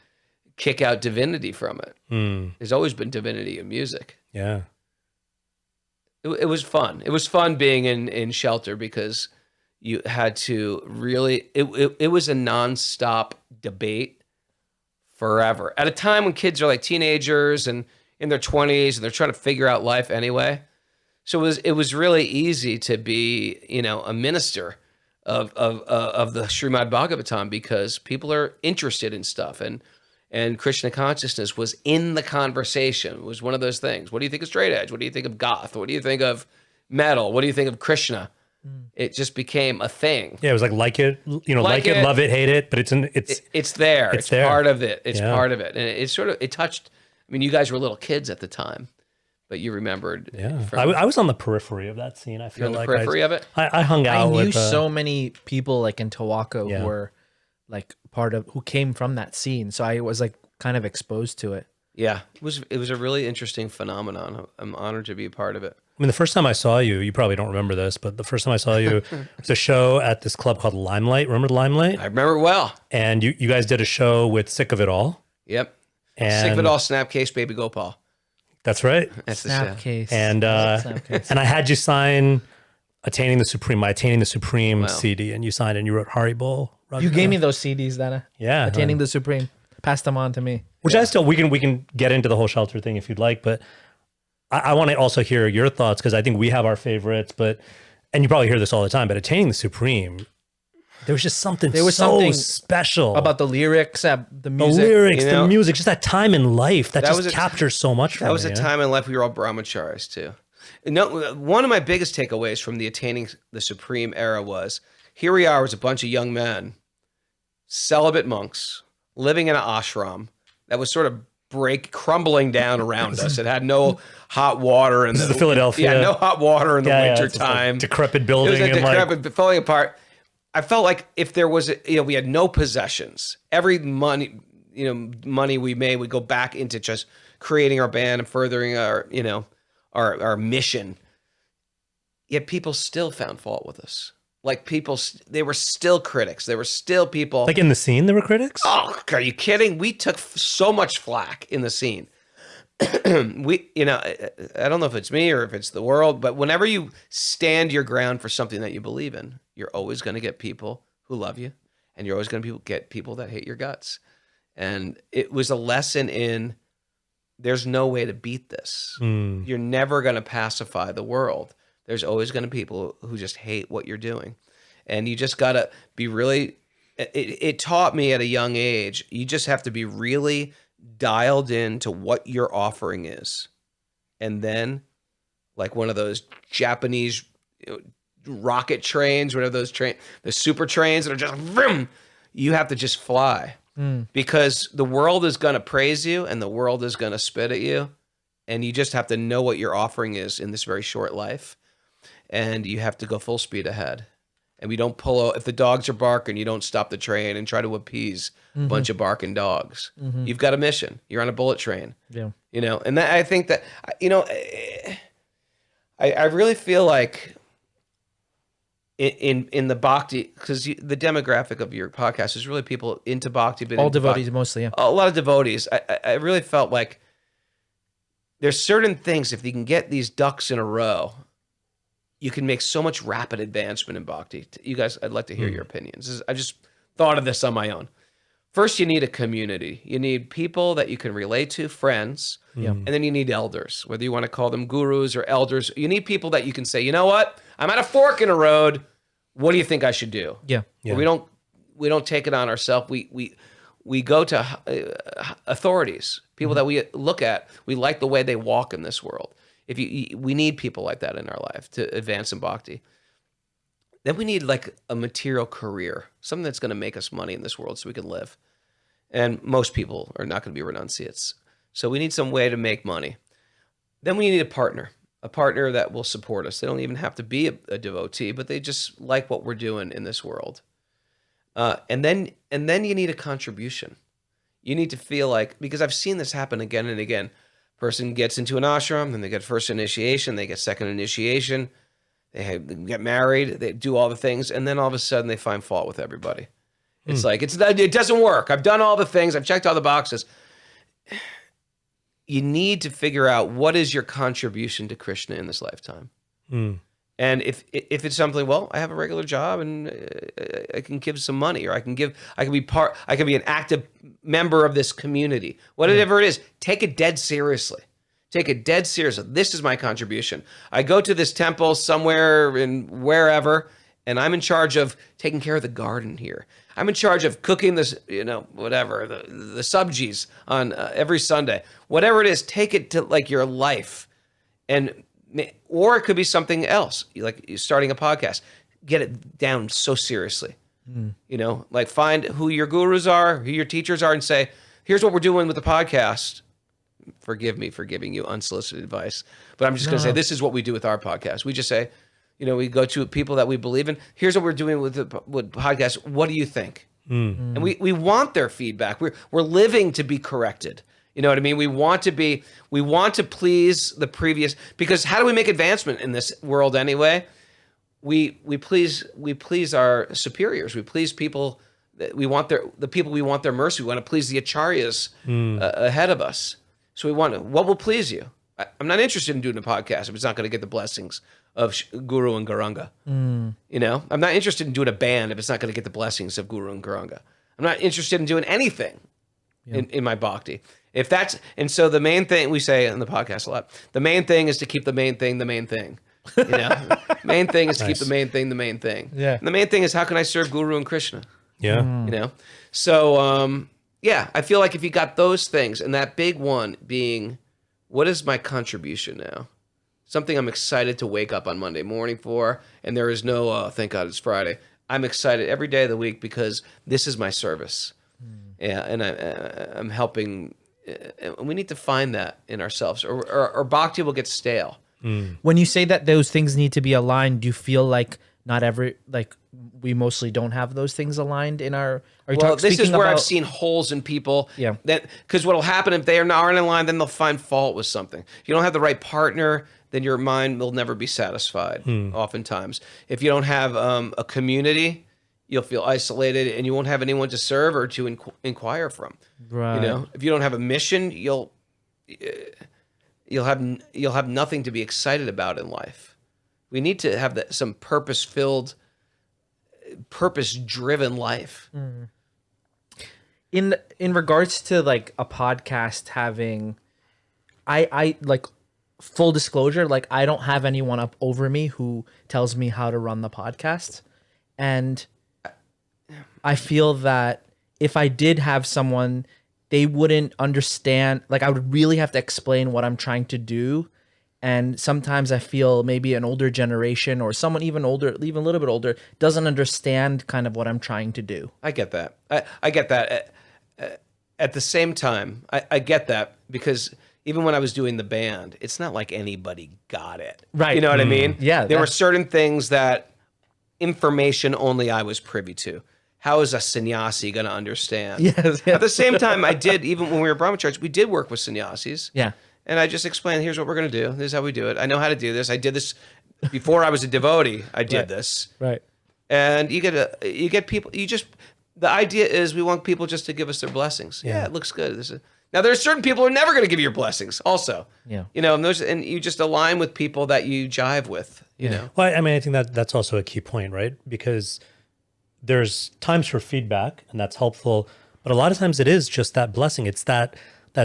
Speaker 2: kick out divinity from it? There's always been divinity in music.
Speaker 3: Yeah.
Speaker 2: It was fun. It was fun being in shelter because, You had to really, it was a nonstop debate forever. At a time when kids are like teenagers and in their 20s and they're trying to figure out life anyway. So it was really easy to be, a minister of the Srimad Bhagavatam because people are interested in stuff and Krishna consciousness was in the conversation. It was one of those things. What do you think of straight edge? What do you think of goth? What do you think of metal? What do you think of Krishna? It just became a thing.
Speaker 3: Yeah, it was like it, like it, love it, hate it, but it's
Speaker 2: there. It's
Speaker 3: there.
Speaker 2: part of it. It's part of it. And it touched, you guys were little kids at the time, but you remembered.
Speaker 3: Yeah. I was on the periphery of that scene. I feel
Speaker 2: You're on
Speaker 3: like
Speaker 2: the periphery of it?
Speaker 3: I hung out
Speaker 4: I knew
Speaker 3: with
Speaker 4: so many people like in Tawako who were like who came from that scene. So I was like kind of exposed to it.
Speaker 2: Yeah. It was a really interesting phenomenon. I'm honored to be a part of it.
Speaker 3: the first time I saw you, you probably don't remember this, but the first time I saw you was a show at this club called Limelight. Remember Limelight?
Speaker 2: I remember it well.
Speaker 3: And you guys did a show with Sick of It All.
Speaker 2: Yep.
Speaker 3: And
Speaker 2: Sick of It All, Snapcase, Baby Gopal.
Speaker 3: That's right.
Speaker 2: That's the show.
Speaker 4: Snapcase.
Speaker 3: And and I had you sign my Attaining the Supreme CD, and you signed and you wrote Haribo.
Speaker 4: You gave me those CDs, Dana.
Speaker 3: Yeah.
Speaker 4: Attaining the Supreme. Pass them on to me.
Speaker 3: Which I still, we can get into the whole shelter thing if you'd like, but I want to also hear your thoughts because I think we have our favorites, and you probably hear this all the time, but Attaining the Supreme, there was just something something special
Speaker 4: about the lyrics, the music.
Speaker 3: The lyrics, the music, just that time in life that just captures so much for me.
Speaker 2: That was a time in life we were all brahmacharis too. No, one of my biggest takeaways from the Attaining the Supreme era was, here we are as a bunch of young men, celibate monks, living in an ashram that was sort of crumbling down around us. It had no hot water.
Speaker 3: This is the Philadelphia.
Speaker 2: Yeah, no hot water in the winter time.
Speaker 3: Like decrepit building.
Speaker 2: It was decrepit, falling apart. I felt like if there was, we had no possessions. Every money we made would go back into just creating our band and furthering our mission. Yet people still found fault with us. Like they were still critics. There were still people.
Speaker 3: Like in the scene, there were critics?
Speaker 2: Oh, are you kidding? We took so much flack in the scene. I don't know if it's me or if it's the world, but whenever you stand your ground for something that you believe in, you're always going to get people who love you, and you're always going to get people that hate your guts. And it was a lesson in there's no way to beat this. You're never going to pacify the world. There's always going to be people who just hate what you're doing. And you just got to be really, it taught me at a young age, you just have to be really dialed into what your offering is. And then, like one of those Japanese rocket trains, one of those the super trains that are just, vroom, you have to just fly. Because the world is going to praise you and the world is going to spit at you. And you just have to know what your offering is in this very short life. And you have to go full speed ahead. And we don't pull out. If the dogs are barking, you don't stop the train and try to appease a bunch of barking dogs. You've got a mission. You're on a bullet train. Yeah. And I think that, I really feel like in the Bhakti, because the demographic of your podcast is really people into Bhakti.
Speaker 4: All devotees mostly, yeah.
Speaker 2: A lot of devotees. I really felt like there's certain things, if you can get these ducks in a row, you can make so much rapid advancement in Bhakti. You guys, I'd like to hear your opinions. I just thought of this on my own. First, you need a community. You need people that you can relate to, friends, and then you need elders, whether you want to call them gurus or elders. You need people that you can say, you know what? I'm at a fork in a road. What do you think I should do? Yeah. We don't take it on ourselves. We go to authorities, people that we look at. We like the way they walk in this world. We need people like that in our life to advance in Bhakti. Then we need like a material career, something that's going to make us money in this world so we can live. And most people are not going to be renunciates. So we need some way to make money. Then we need a partner that will support us. They don't even have to be a devotee, but they just like what we're doing in this world. And then you need a contribution. You need to feel like, because I've seen this happen again and again. Person gets into an ashram, then they get first initiation, they get second initiation, they get married, they do all the things, and then all of a sudden they find fault with everybody. It's like, it doesn't work. I've done all the things. I've checked all the boxes. You need to figure out what is your contribution to Krishna in this lifetime. And if it's something, well, I have a regular job and I can give some money, or I can be an active member of this community. Whatever it is, take it dead seriously. Take it dead seriously. This is my contribution. I go to this temple somewhere in wherever, and I'm in charge of taking care of the garden here. I'm in charge of cooking this, whatever, the subjis on every Sunday. Whatever it is, take it to like your life. Or it could be something else, like starting a podcast. Get it down so seriously. Like find who your gurus are, who your teachers are, and say, here's what we're doing with the podcast. Forgive me for giving you unsolicited advice, but I'm just going to say this is what we do with our podcast. We just say, we go to people that we believe in. Here's what we're doing with podcasts. What do you think? And we want their feedback. We're living to be corrected. You know what I mean? We want to please the previous, because how do we make advancement in this world anyway? We please our superiors. We please people that we want the people we want their mercy. We want to please the acharyas ahead of us. So what will please you? I'm not interested in doing a podcast if it's not going to get the blessings of Guru and Garanga. I'm not interested in doing a band if it's not going to get the blessings of Guru and Garanga. I'm not interested in doing anything in my bhakti. And so the main thing we say in the podcast a lot, the main thing is to keep the main thing the main thing. Main thing is to keep the main thing the main thing.
Speaker 4: Yeah.
Speaker 2: And the main thing is, how can I serve Guru and Krishna?
Speaker 3: Yeah.
Speaker 2: So I feel like if you got those things, and that big one being, what is my contribution now? Something I'm excited to wake up on Monday morning for, and there is no, thank God it's Friday. I'm excited every day of the week because this is my service. Yeah, and I'm helping. We need to find that in ourselves, or bhakti will get stale.
Speaker 4: When you say that those things need to be aligned, do you feel like we mostly don't have those things aligned in our?
Speaker 2: This is where I've seen holes in people.
Speaker 4: Yeah.
Speaker 2: Because what'll happen if they aren't in line, then they'll find fault with something. If you don't have the right partner, then your mind will never be satisfied. Oftentimes, if you don't have a community, you'll feel isolated, and you won't have anyone to serve or to inquire from.
Speaker 4: Right.
Speaker 2: If you don't have a mission, you'll have nothing to be excited about in life. We need to have some purpose-filled, purpose-driven life.
Speaker 4: In regards to like a podcast having, I like, full disclosure, like I don't have anyone up over me who tells me how to run the podcast, and I feel that if I did have someone, they wouldn't understand. Like I would really have to explain what I'm trying to do. And sometimes I feel maybe an older generation or someone even older, even a little bit older, doesn't understand kind of what I'm trying to do.
Speaker 2: I get that. I get that. At the same time, I get that, because even when I was doing the band, it's not like anybody got it.
Speaker 4: Right.
Speaker 2: You know what I mean?
Speaker 4: Yeah.
Speaker 2: There were certain things that information only I was privy to. How is a sannyasi going to understand?
Speaker 4: Yes.
Speaker 2: At the same time, I did, even when we were brahmacharys, we did work with sannyasis.
Speaker 4: Yeah.
Speaker 2: And I just explained, here's what we're going to do. This is how we do it. I know how to do this. I did this before I was a devotee. I did this.
Speaker 4: Right.
Speaker 2: And you get people, the idea is we want people just to give us their blessings. Yeah, it looks good. Now there's certain people who are never going to give you your blessings also.
Speaker 4: Yeah.
Speaker 2: And you just align with people that you jive with, you know.
Speaker 3: Well, I mean, I think that's also a key point, right? Because there's times for feedback, and that's helpful, but a lot of times it is just that blessing. It's that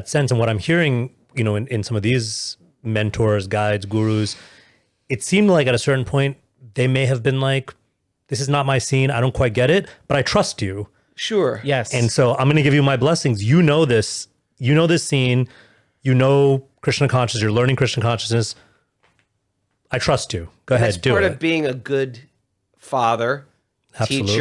Speaker 3: sense. And what I'm hearing, in some of these mentors, guides, gurus, it seemed like at a certain point they may have been like, this is not my scene. I don't quite get it, but I trust you.
Speaker 2: Sure.
Speaker 4: Yes.
Speaker 3: And so I'm going to give you my blessings. You know this scene, Krishna consciousness, you're learning Krishna consciousness. I trust you. Go ahead, do it.
Speaker 2: Part of being a good father,
Speaker 3: Absolutely.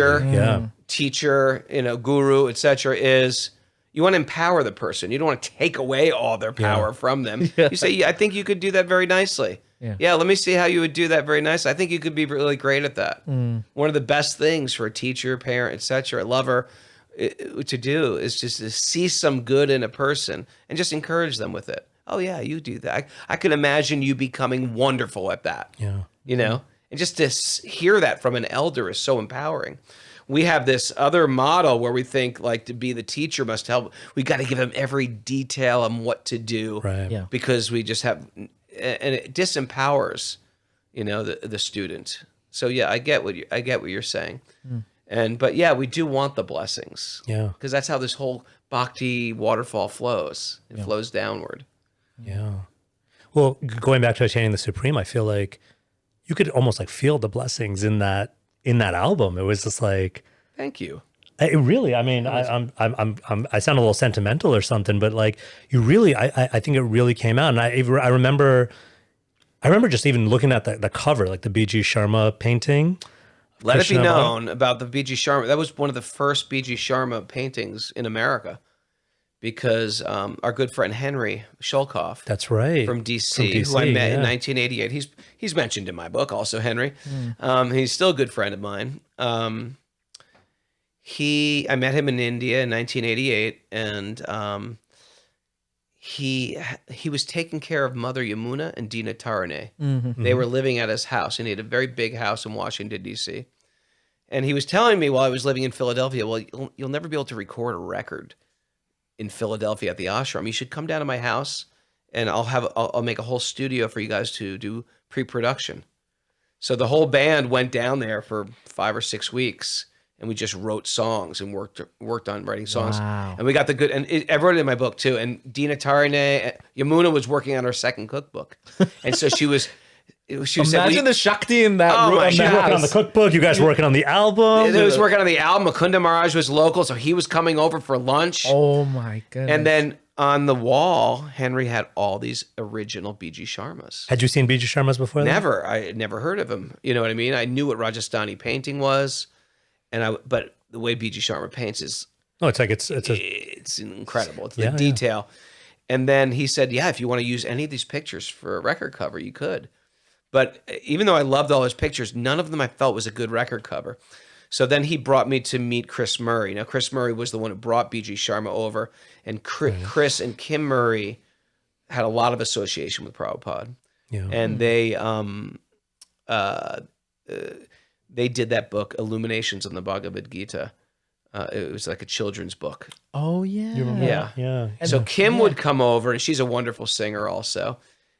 Speaker 2: teacher, guru, etc., is you want to empower the person. You don't want to take away all their power from them. You say, I think you could do that very nicely. Yeah, let me see how you would do that very nicely. I think you could be really great at that. One of the best things for a teacher, parent, etc., lover to do is just to see some good in a person and just encourage them with it. Oh yeah, you do that. I could imagine you becoming wonderful at that.
Speaker 3: Yeah.
Speaker 2: And just to hear that from an elder is so empowering. We have this other model where we think like to be the teacher must help. We got to give them every detail on what to do,
Speaker 3: Right.
Speaker 4: Yeah.
Speaker 2: because we just have, and it disempowers the student. So yeah, I get what you're saying. But yeah, we do want the blessings.
Speaker 3: Yeah.
Speaker 2: Because that's how this whole bhakti waterfall flows. It flows downward.
Speaker 3: Yeah. Well, going back to Attaining the Supreme, I feel like you could almost like feel the blessings in that album. It was just like,
Speaker 2: Thank you.
Speaker 3: it really. I mean, I sound a little sentimental or something, but like you really, I think it really came out. And I remember just even looking at the cover, like the B.G. Sharma painting.
Speaker 2: Let it be
Speaker 3: Krishna
Speaker 2: known about the B.G. Sharma. That was one of the first B.G. Sharma paintings in America, because our good friend Henry Sholkoff,
Speaker 3: That's right.
Speaker 2: from DC, who I met in 1988. He's mentioned in my book also, Henry. He's still a good friend of mine. I met him in India in 1988, and he was taking care of Mother Yamuna and Dina Tarane. They were living at his house, and he had a very big house in Washington, D.C. And he was telling me while I was living in Philadelphia, well, you'll never be able to record a record in Philadelphia at the ashram. You should come down to my house, and I'll make a whole studio for you guys to do pre-production. So the whole band went down there for 5 or 6 weeks, and we just wrote songs and worked on writing songs.
Speaker 4: Wow.
Speaker 2: And we got the good, and I wrote it in my book too. And Dina Tarane, Yamuna was working on her second cookbook, and so she was.
Speaker 4: Imagine the Shakti in that room.
Speaker 2: my
Speaker 3: She's
Speaker 2: God.
Speaker 3: working on the cookbook. You guys were working on the album.
Speaker 2: He was working on the album. Mukunda Maharaj was local, so he was coming over for lunch.
Speaker 4: Oh my goodness.
Speaker 2: And then on the wall, Henry had all these original B.G. Sharmas.
Speaker 3: Had you seen B.G. Sharma's before?
Speaker 2: Never. I had never heard of him. You know what I mean? I knew what Rajasthani painting was, but the way B.G. Sharma paints is it's incredible. It's the detail. And then he said, yeah, if you want to use any of these pictures for a record cover, you could. But even though I loved all his pictures, none of them I felt was a good record cover. So then he brought me to meet Chris Murray. Now, Chris Murray was the one who brought B.G. Sharma over, and Chris and Kim Murray had a lot of association with Prabhupada.
Speaker 3: Yeah.
Speaker 2: And they did that book, Illuminations on the Bhagavad Gita. It was like a children's book.
Speaker 4: Oh yeah.
Speaker 3: You remember that? Yeah.
Speaker 2: So Kim would come over, and she's a wonderful singer also.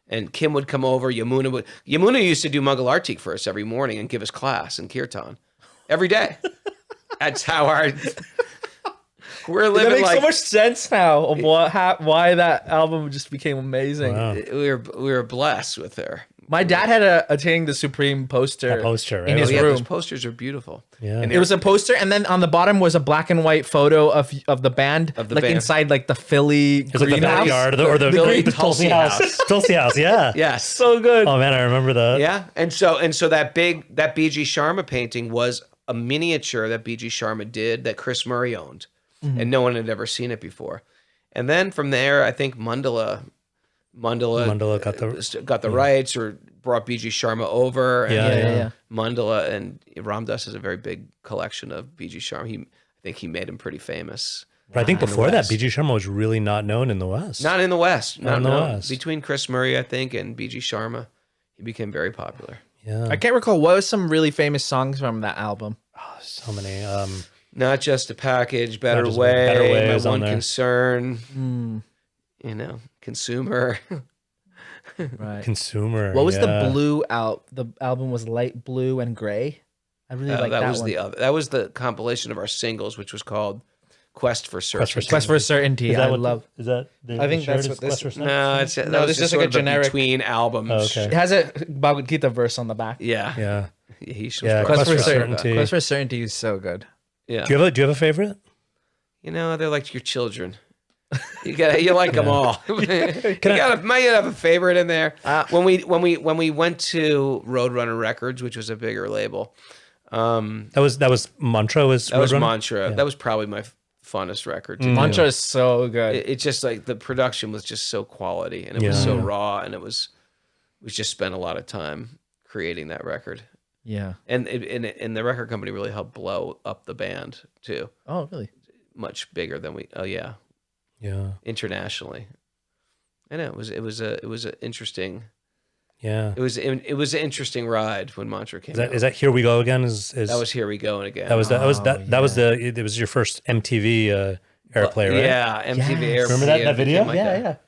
Speaker 2: And Kim would come over. Yamuna used to do Mangal Artik for us every morning and give us class in Kirtan every day. That's how we're living.
Speaker 4: That makes
Speaker 2: like
Speaker 4: so much sense now of why that album just became amazing.
Speaker 3: Wow.
Speaker 2: we were blessed with her.
Speaker 4: My dad had a Attaining the Supreme poster.
Speaker 3: That poster, right?
Speaker 4: in his
Speaker 2: Yeah,
Speaker 4: room.
Speaker 2: those posters are beautiful.
Speaker 3: Yeah.
Speaker 2: And
Speaker 4: It was a poster, and then on the bottom was a black and white photo of the band,
Speaker 2: Of the
Speaker 4: like
Speaker 2: band.
Speaker 4: inside like the Philly
Speaker 3: It's like the
Speaker 4: greenhouse.
Speaker 3: backyard or the
Speaker 2: Philly
Speaker 3: Tulsi
Speaker 2: Tulsi
Speaker 3: house.
Speaker 2: house.
Speaker 3: Tulsi house, yeah.
Speaker 2: Yes.
Speaker 4: So good.
Speaker 3: Oh man, I remember that.
Speaker 2: Yeah, and so that B.G. Sharma painting was a miniature that B.G. Sharma did that Chris Murray owned, and no one had ever seen it before. And then from there, I think Mandala got the rights or brought B.G. Sharma over. And
Speaker 3: Yeah.
Speaker 2: Mandala and Ramdas has a very big collection of B.G. Sharma. I think he made him pretty famous.
Speaker 3: But I think
Speaker 2: in the
Speaker 3: before that,
Speaker 2: West.
Speaker 3: B.G. Sharma was really not known in the West.
Speaker 2: Not in the West.
Speaker 3: Not in the West.
Speaker 2: Between Chris Murray, I think, and B.G. Sharma, he became very popular.
Speaker 3: Yeah.
Speaker 4: I can't recall what was some really famous songs from that album.
Speaker 3: So many.
Speaker 2: Not just a package, better
Speaker 3: Just
Speaker 2: way,
Speaker 3: Better Way
Speaker 2: my
Speaker 3: is on
Speaker 2: one
Speaker 3: there.
Speaker 2: concern, consumer.
Speaker 4: Right.
Speaker 3: Consumer.
Speaker 4: What was
Speaker 3: yeah.
Speaker 4: the blue out? The album was light blue and gray. I really like that
Speaker 2: was
Speaker 4: one.
Speaker 2: that was the compilation of our singles, which was called Quest for Certainty.
Speaker 4: Quest for Certainty.
Speaker 3: Is that
Speaker 4: I
Speaker 3: what
Speaker 4: love.
Speaker 3: Is that?
Speaker 4: I think that's what this-
Speaker 2: No, it's that
Speaker 4: No,
Speaker 2: was
Speaker 4: this
Speaker 2: just
Speaker 4: is like
Speaker 2: sort
Speaker 4: a
Speaker 2: of the
Speaker 4: generic-
Speaker 2: between albums.
Speaker 3: Oh, okay.
Speaker 4: It has a Bhagavad Gita verse on the back.
Speaker 2: Yeah,
Speaker 3: Yeah.
Speaker 2: yeah.
Speaker 3: Quest for Certainty.
Speaker 4: Quest for Certainty is so good.
Speaker 2: Yeah,
Speaker 3: Do you have a favorite?
Speaker 2: they're like your children. You like them all. might have a favorite in there. When we went to Roadrunner Records, which was a bigger label,
Speaker 3: That was Mantra.
Speaker 2: that was
Speaker 3: Roadrunner?
Speaker 2: Mantra.
Speaker 3: Yeah.
Speaker 2: That was probably my funnest record. to do.
Speaker 4: Mantra is so good.
Speaker 2: It's just like the production was just so quality, and it was so raw, and we just spent a lot of time creating that record.
Speaker 4: Yeah.
Speaker 2: And the record company really helped blow up the band too,
Speaker 4: Oh, really?
Speaker 2: much bigger than we. Oh yeah,
Speaker 3: Yeah.
Speaker 2: internationally. I know it was an interesting.
Speaker 3: Yeah.
Speaker 2: It was an interesting ride when Mantra came out.
Speaker 3: Is that Here We Go Again? Is
Speaker 2: that was Here We Go again.
Speaker 3: that was it was your first MTV airplay, right?
Speaker 2: Yeah, MTV
Speaker 4: Yes.
Speaker 2: Airplay.
Speaker 3: Remember that
Speaker 2: it
Speaker 3: video?
Speaker 2: became like a-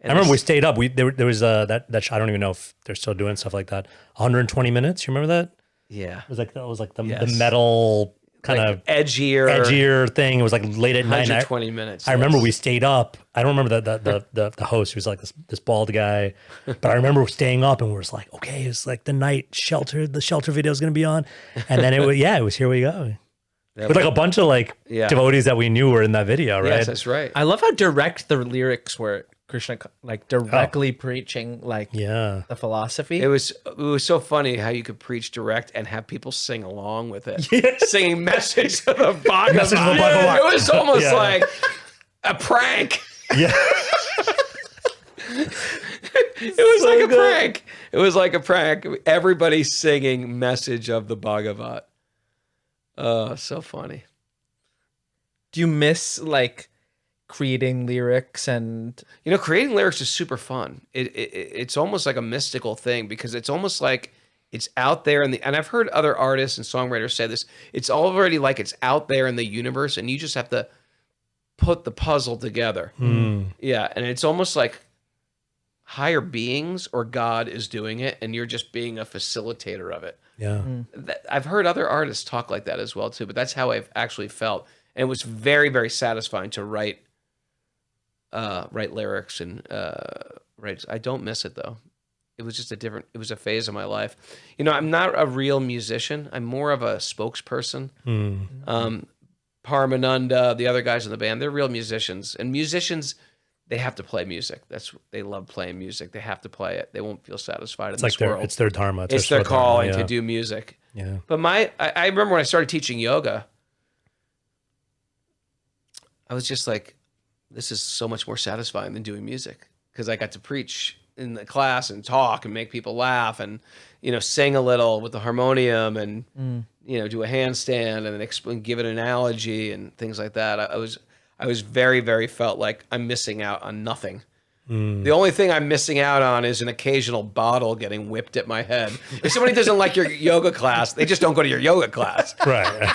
Speaker 3: I remember we stayed up. There was that show, I don't even know if they're still doing stuff like that. 120 minutes. You remember that?
Speaker 2: Yeah.
Speaker 3: It was like the
Speaker 2: Yes.
Speaker 3: metal kind
Speaker 2: Like
Speaker 3: of
Speaker 2: edgier
Speaker 3: thing. It was like late at night.
Speaker 2: 120 minutes.
Speaker 3: I remember we stayed up. I don't remember the host who was like this bald guy, but I remember staying up and we were just like, okay, it's like the shelter video is going to be on. And then it was Here We Go. With like a bunch of like devotees that we knew were in that video, right?
Speaker 2: Yes, that's right.
Speaker 4: I love how direct the lyrics were. Krishna like directly preaching like the philosophy.
Speaker 2: It was so funny how you could preach direct and have people sing along with it, singing message of the Bhagavad. It was almost like a prank.
Speaker 3: Yeah.
Speaker 2: It was like a prank. It was like a prank. Everybody singing message of the Bhagavad. Oh, so funny.
Speaker 4: Do you miss like creating lyrics and
Speaker 2: creating lyrics is super fun. It's almost like a mystical thing because it's almost like it's out there and I've heard other artists and songwriters say this. It's already like it's out there in the universe and you just have to put the puzzle together. Yeah, and it's almost like higher beings or God is doing it and you're just being a facilitator of it.
Speaker 3: Yeah.
Speaker 2: I've heard other artists talk like that as well too, but that's how I've actually felt. And it was very, very satisfying to write lyrics and write. I don't miss it though. It was just it was a phase of my life. I'm not a real musician. I'm more of a spokesperson. Paramananda, the other guys in the band, they're real musicians. And musicians, they have to play music. They love playing music. They have to play it. They won't feel satisfied in this world.
Speaker 3: It's their dharma.
Speaker 2: It's their calling to do music.
Speaker 3: Yeah.
Speaker 2: But I remember when I started teaching yoga, I was just like, this is so much more satisfying than doing music because I got to preach in the class and talk and make people laugh and, sing a little with the harmonium and, do a handstand and then give an analogy and things like that. I was very, very felt like I'm missing out on nothing. The only thing I'm missing out on is an occasional bottle getting whipped at my head. If somebody doesn't like your yoga class, they just don't go to your yoga class.
Speaker 3: Right.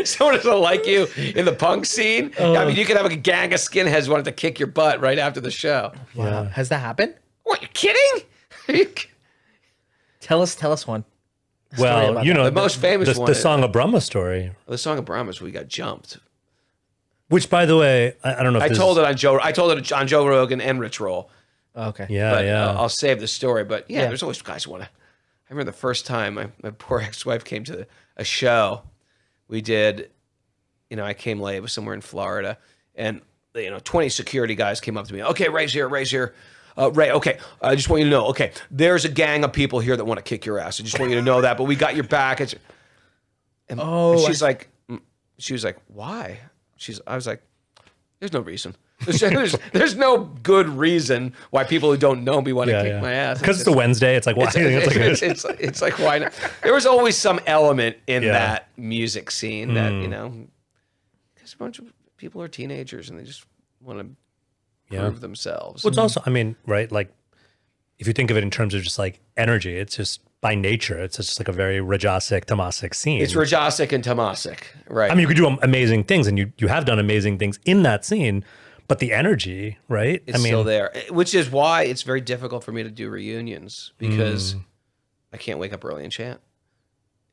Speaker 2: Someone doesn't like you in the punk scene. I mean, you could have a gang of skinheads wanting to kick your butt right after the show.
Speaker 4: Wow. Has that happened?
Speaker 2: What, you kidding?
Speaker 4: Tell us one.
Speaker 3: Well,
Speaker 2: the most famous one.
Speaker 3: The Song of Brahma story.
Speaker 2: The Song of Brahma is where we got jumped.
Speaker 3: Which, by the way, I don't know if
Speaker 2: I told it on Joe Rogan and Rich Roll.
Speaker 4: Okay.
Speaker 3: Yeah,
Speaker 2: But,
Speaker 3: yeah.
Speaker 2: I'll save the story. But yeah, there's always guys who want to. I remember the first time my poor ex-wife came to a show. We did, I came late. It was somewhere in Florida. And, 20 security guys came up to me. Okay, Ray's here. Ray, okay, I just want you to know, okay, there's a gang of people here that want to kick your ass. I just want you to know that, but we got your back. And she's like, why? I was like, there's no reason. There's no good reason why people who don't know me want to kick my ass.
Speaker 3: Because it's a Wednesday. It's like, why?
Speaker 2: It's like, why not? There was always some element in that music scene that, because a bunch of people are teenagers and they just want to prove themselves.
Speaker 3: Well, it's also, right? Like, if you think of it in terms of just like energy, it's just by nature, it's just like a very Rajasic, Tamasic scene.
Speaker 2: It's Rajasic and Tamasic, right?
Speaker 3: I mean, you could do amazing things and you have done amazing things in that scene, but the energy, right?
Speaker 2: It's still there, which is why it's very difficult for me to do reunions because I can't wake up early and chant.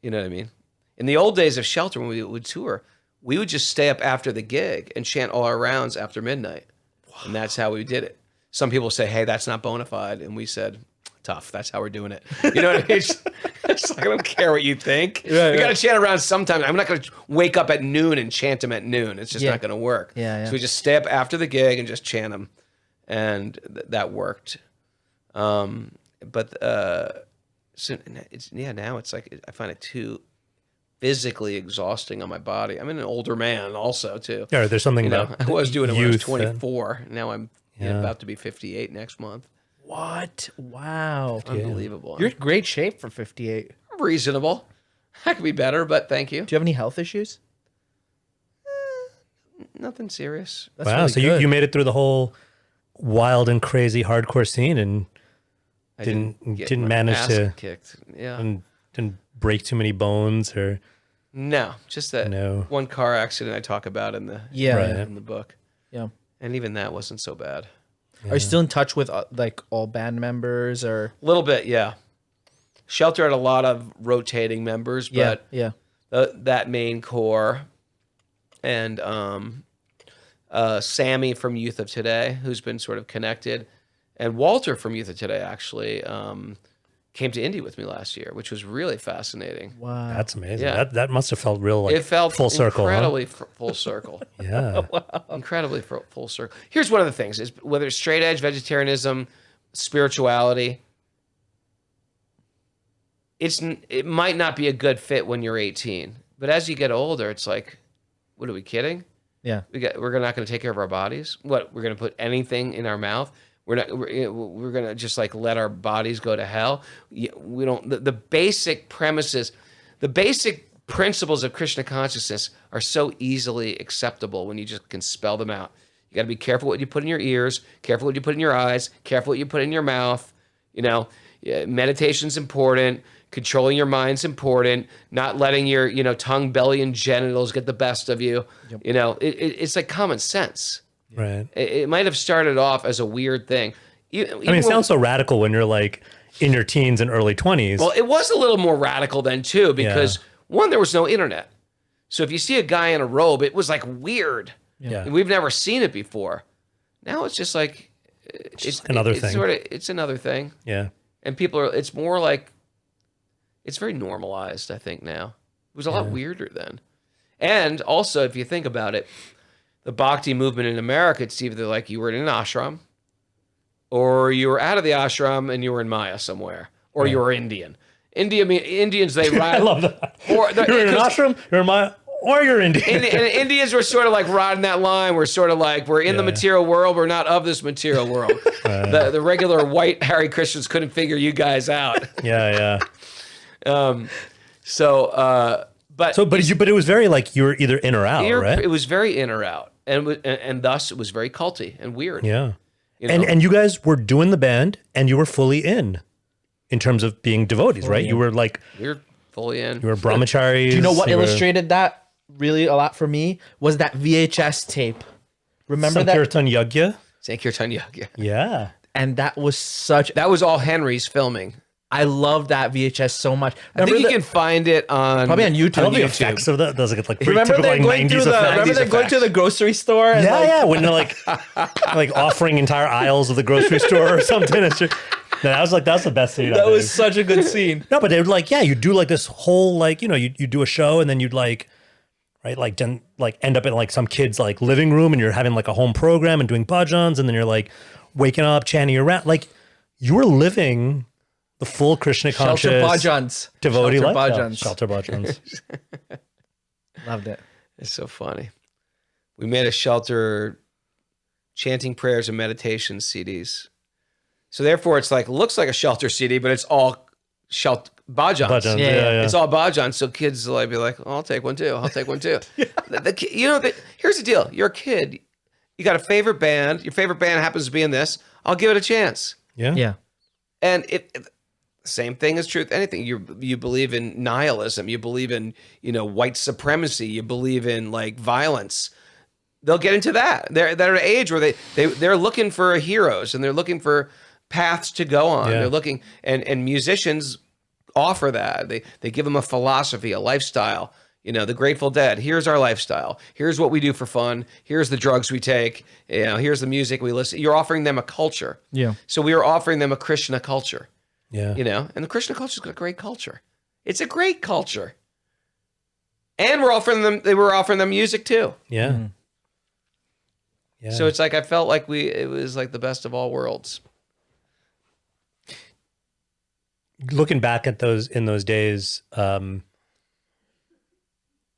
Speaker 2: You know what I mean? In the old days of Shelter, when we would tour, we would just stay up after the gig and chant all our rounds after midnight. Wow. And that's how we did it. Some people say, hey, that's not bona fide. And we said, tough. That's how we're doing it. You know what I mean? It's like, I don't care what you think. We got to chant around sometime. I'm not going to wake up at noon and chant them at noon. It's just not going to work. So we just stay up after the gig and just chant them. And that worked. Now it's like, I find it too physically exhausting on my body. I'm an older man also too.
Speaker 3: Yeah, there's something about
Speaker 2: I was doing it when I was
Speaker 3: youth
Speaker 2: 24. Now I'm about to be 58 next month.
Speaker 4: What? Wow.
Speaker 2: Unbelievable.
Speaker 4: You're in great shape for 58.
Speaker 2: Reasonable. I could be better, but thank you.
Speaker 4: Do you have any health issues?
Speaker 2: Nothing serious.
Speaker 4: That's
Speaker 3: wow.
Speaker 4: Really
Speaker 3: So
Speaker 4: good.
Speaker 3: you made it through the whole wild and crazy hardcore scene and
Speaker 2: I
Speaker 3: didn't
Speaker 2: my
Speaker 3: manage
Speaker 2: ass
Speaker 3: to
Speaker 2: kicked. Yeah.
Speaker 3: and didn't break too many bones or
Speaker 2: No, just that one car accident I talk about in the
Speaker 3: Right.
Speaker 2: in the book.
Speaker 4: Yeah.
Speaker 2: And even that wasn't so bad.
Speaker 4: Are you still in touch with like all band members or?
Speaker 2: A little bit, yeah. Shelter had a lot of rotating members, but
Speaker 4: Yeah.
Speaker 2: that main core, and Sammy from Youth of Today, who's been sort of connected, and Walter from Youth of Today actually came to Indy with me last year, which was really fascinating.
Speaker 4: Wow.
Speaker 3: That's amazing.
Speaker 2: Yeah.
Speaker 3: That must have felt real. Like,
Speaker 2: It felt
Speaker 3: full circle.
Speaker 2: incredibly full circle.
Speaker 3: Yeah.
Speaker 2: Incredibly full circle. Here's one of the things: is whether it's straight edge vegetarianism, spirituality. It might not be a good fit when you're 18, but as you get older, it's like, what are we kidding?
Speaker 4: Yeah.
Speaker 2: We're not going to take care of our bodies. What, we're going to put anything in our mouth? We're going to just like let our bodies go to hell. We don't. The basic premises, the basic principles of Krishna consciousness are so easily acceptable when you just can spell them out. You got to be careful what you put in your ears, careful what you put in your eyes, careful what you put in your mouth. Meditation's important. Controlling your mind's important. Not letting your tongue, belly, and genitals get the best of you. Yep. It's like common sense.
Speaker 3: Right.
Speaker 2: It might have started off as a weird thing.
Speaker 3: It sounds so radical when you're like in your teens and early 20s.
Speaker 2: Well, it was a little more radical then too, because one, there was no internet. So if you see a guy in a robe, it was like weird.
Speaker 3: Yeah.
Speaker 2: And we've never seen it before. Now it's just like it's
Speaker 3: another thing.
Speaker 2: It's another thing.
Speaker 3: Yeah.
Speaker 2: And people are. It's more like it's very normalized. I think now it was a lot weirder then. And also, if you think about it, the Bhakti movement in America, it's either like you were in an ashram, or you were out of the ashram and you were in Maya somewhere, or you were Indian. Indians, they ride.
Speaker 3: I love that.
Speaker 2: Or
Speaker 3: you're in an ashram, you're in Maya, or you're Indian.
Speaker 2: And Indians were sort of like riding that line. We're sort of like, we're in the material world. We're not of this material world. The regular white Hare Krishnas couldn't figure you guys out.
Speaker 3: Yeah.
Speaker 2: But
Speaker 3: it was very like you were either in or out, right?
Speaker 2: It was very in or out, and thus it was very culty and weird.
Speaker 3: Yeah. And you guys were doing the band, and you were fully in terms of being devotees, right? You were like,
Speaker 2: You're fully in.
Speaker 3: you were brahmacharis.
Speaker 4: Do you know what illustrated that really a lot for me was that VHS tape. Remember that?
Speaker 3: Sankirtan Yagya?
Speaker 2: Sankirtan Yagya.
Speaker 3: Yeah.
Speaker 4: And that was
Speaker 2: That was all Henry's filming.
Speaker 4: I love that VHS so much.
Speaker 2: I think you can find it on
Speaker 4: probably on YouTube.
Speaker 3: I love the effects of that. Those like
Speaker 4: Remember
Speaker 3: typical,
Speaker 4: they're going
Speaker 3: 90s
Speaker 4: through
Speaker 3: effects.
Speaker 4: remember they're going to the grocery store and
Speaker 3: When they're like offering entire aisles of the grocery store or something. It's just, that's the best scene.
Speaker 4: that was such a good scene.
Speaker 3: No, but they would like, you do like this whole like, you do a show and then you'd like, right, like then like end up in like some kid's like living room and you're having like a home program and doing bhajans and then you're like waking up, chanting around. Like you were living the full Krishna conscious devotee lifestyle. Shelter bhajans.
Speaker 4: Loved it.
Speaker 2: It's so funny. We made a shelter chanting prayers and meditation CDs. So therefore, it's like looks like a shelter CD, but it's all shelter bhajans.
Speaker 4: Yeah.
Speaker 2: It's all bhajans. So kids will be like, "I'll take one too. I'll take one too." Here's the deal. You're a kid. You got a favorite band. Your favorite band happens to be in this. I'll give it a chance.
Speaker 3: Yeah.
Speaker 2: And same thing is true with anything. You believe in nihilism. You believe in white supremacy. You believe in like violence. They'll get into that. They're at an age where they're looking for heroes and they're looking for paths to go on.
Speaker 3: Yeah.
Speaker 2: They're looking and musicians offer that. They give them a philosophy, a lifestyle. The Grateful Dead. Here's our lifestyle. Here's what we do for fun. Here's the drugs we take. Here's the music we listen. You're offering them a culture.
Speaker 4: Yeah.
Speaker 2: So we are offering them a Krishna culture.
Speaker 3: Yeah.
Speaker 2: And the Krishna culture's got a great culture. It's a great culture. And we're offering them music too.
Speaker 3: Yeah. Mm-hmm. Yeah.
Speaker 2: So it's like I felt like it was like the best of all worlds.
Speaker 3: Looking back at in those days,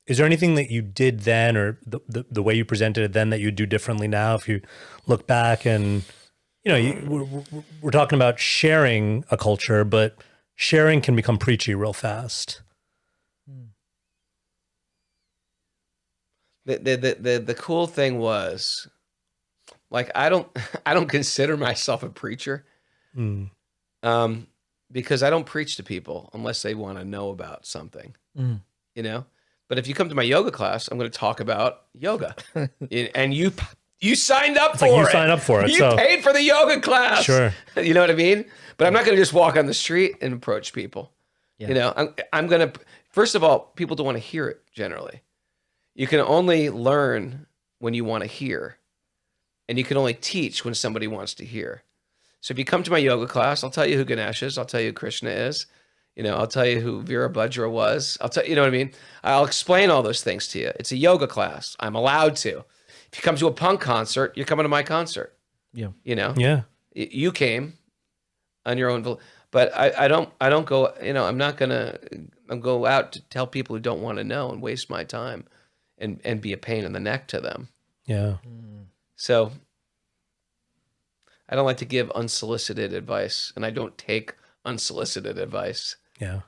Speaker 3: is there anything that you did then or the way you presented it then that you'd do differently now if you look back and, we're talking about sharing a culture, but sharing can become preachy real fast.
Speaker 2: The cool thing was, like, I don't consider myself a preacher, because I don't preach to people unless they want to know about something, But if you come to my yoga class, I'm going to talk about yoga, and you You signed up for
Speaker 3: like
Speaker 2: it.
Speaker 3: you signed up for it,
Speaker 2: You
Speaker 3: so-
Speaker 2: paid for the yoga class.
Speaker 3: Sure.
Speaker 2: You know what I mean? But I'm not going to just walk on the street and approach people.
Speaker 4: Yeah.
Speaker 2: You know, I'm going to, first of all, people don't want to hear it generally. You can only learn when you want to hear. And you can only teach when somebody wants to hear. So if you come to my yoga class, I'll tell you who Ganesh is. I'll tell you who Krishna is. You know, I'll tell you who Virabhadra was. I'll tell you know what I mean? I'll explain all those things to you. It's a yoga class. I'm allowed to. If you come to a punk concert, you're coming to my concert.
Speaker 4: Yeah.
Speaker 2: You know?
Speaker 3: Yeah.
Speaker 2: You came on your own, but I don't go, you know, I'm not going to go out to tell people who don't want to know and waste my time and be a pain in the neck to them.
Speaker 3: Yeah.
Speaker 2: So I don't like to give unsolicited advice, and I don't take unsolicited advice.
Speaker 3: Yeah.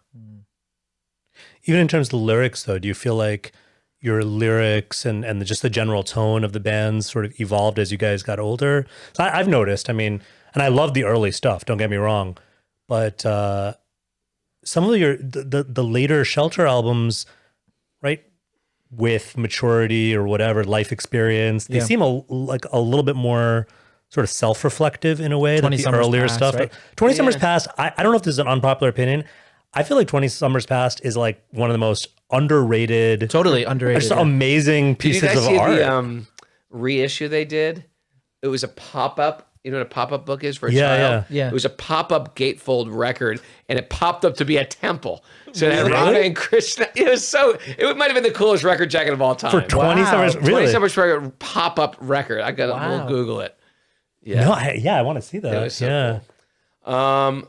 Speaker 3: Even in terms of the lyrics, though, do you feel like your lyrics and just the general tone of the bands sort of evolved as you guys got older? I've noticed, I mean, and I love the early stuff, don't get me wrong, but some of the later Shelter albums, right, with maturity or whatever, life experience, they seem like a little bit more sort of self-reflective in a way.
Speaker 4: 20
Speaker 3: that the
Speaker 4: Summers
Speaker 3: earlier
Speaker 4: Past,
Speaker 3: stuff.
Speaker 4: right?
Speaker 3: 20 Summers Past, I don't know if this is an unpopular opinion. I feel like 20 Summers Past is like one of the most underrated,
Speaker 4: Totally underrated.
Speaker 3: just amazing
Speaker 2: Did you
Speaker 3: pieces
Speaker 2: guys
Speaker 3: of
Speaker 2: see
Speaker 3: art.
Speaker 2: the reissue they did? It was a pop-up. You know what a pop-up book is for a
Speaker 3: Yeah,
Speaker 2: child?
Speaker 4: yeah.
Speaker 2: It was a pop-up gatefold record, and it popped up to be a temple. So it had
Speaker 3: Really?
Speaker 2: Radha and Krishna. It was so. It might have been the coolest record jacket of all time.
Speaker 3: For 20
Speaker 4: Wow.
Speaker 3: Summers,
Speaker 2: 20
Speaker 3: really?
Speaker 2: Summers record pop-up record. I got.
Speaker 4: Wow.
Speaker 2: We'll Google it. Yeah.
Speaker 3: No, I want to see that.
Speaker 2: It was so
Speaker 3: yeah.
Speaker 2: cool.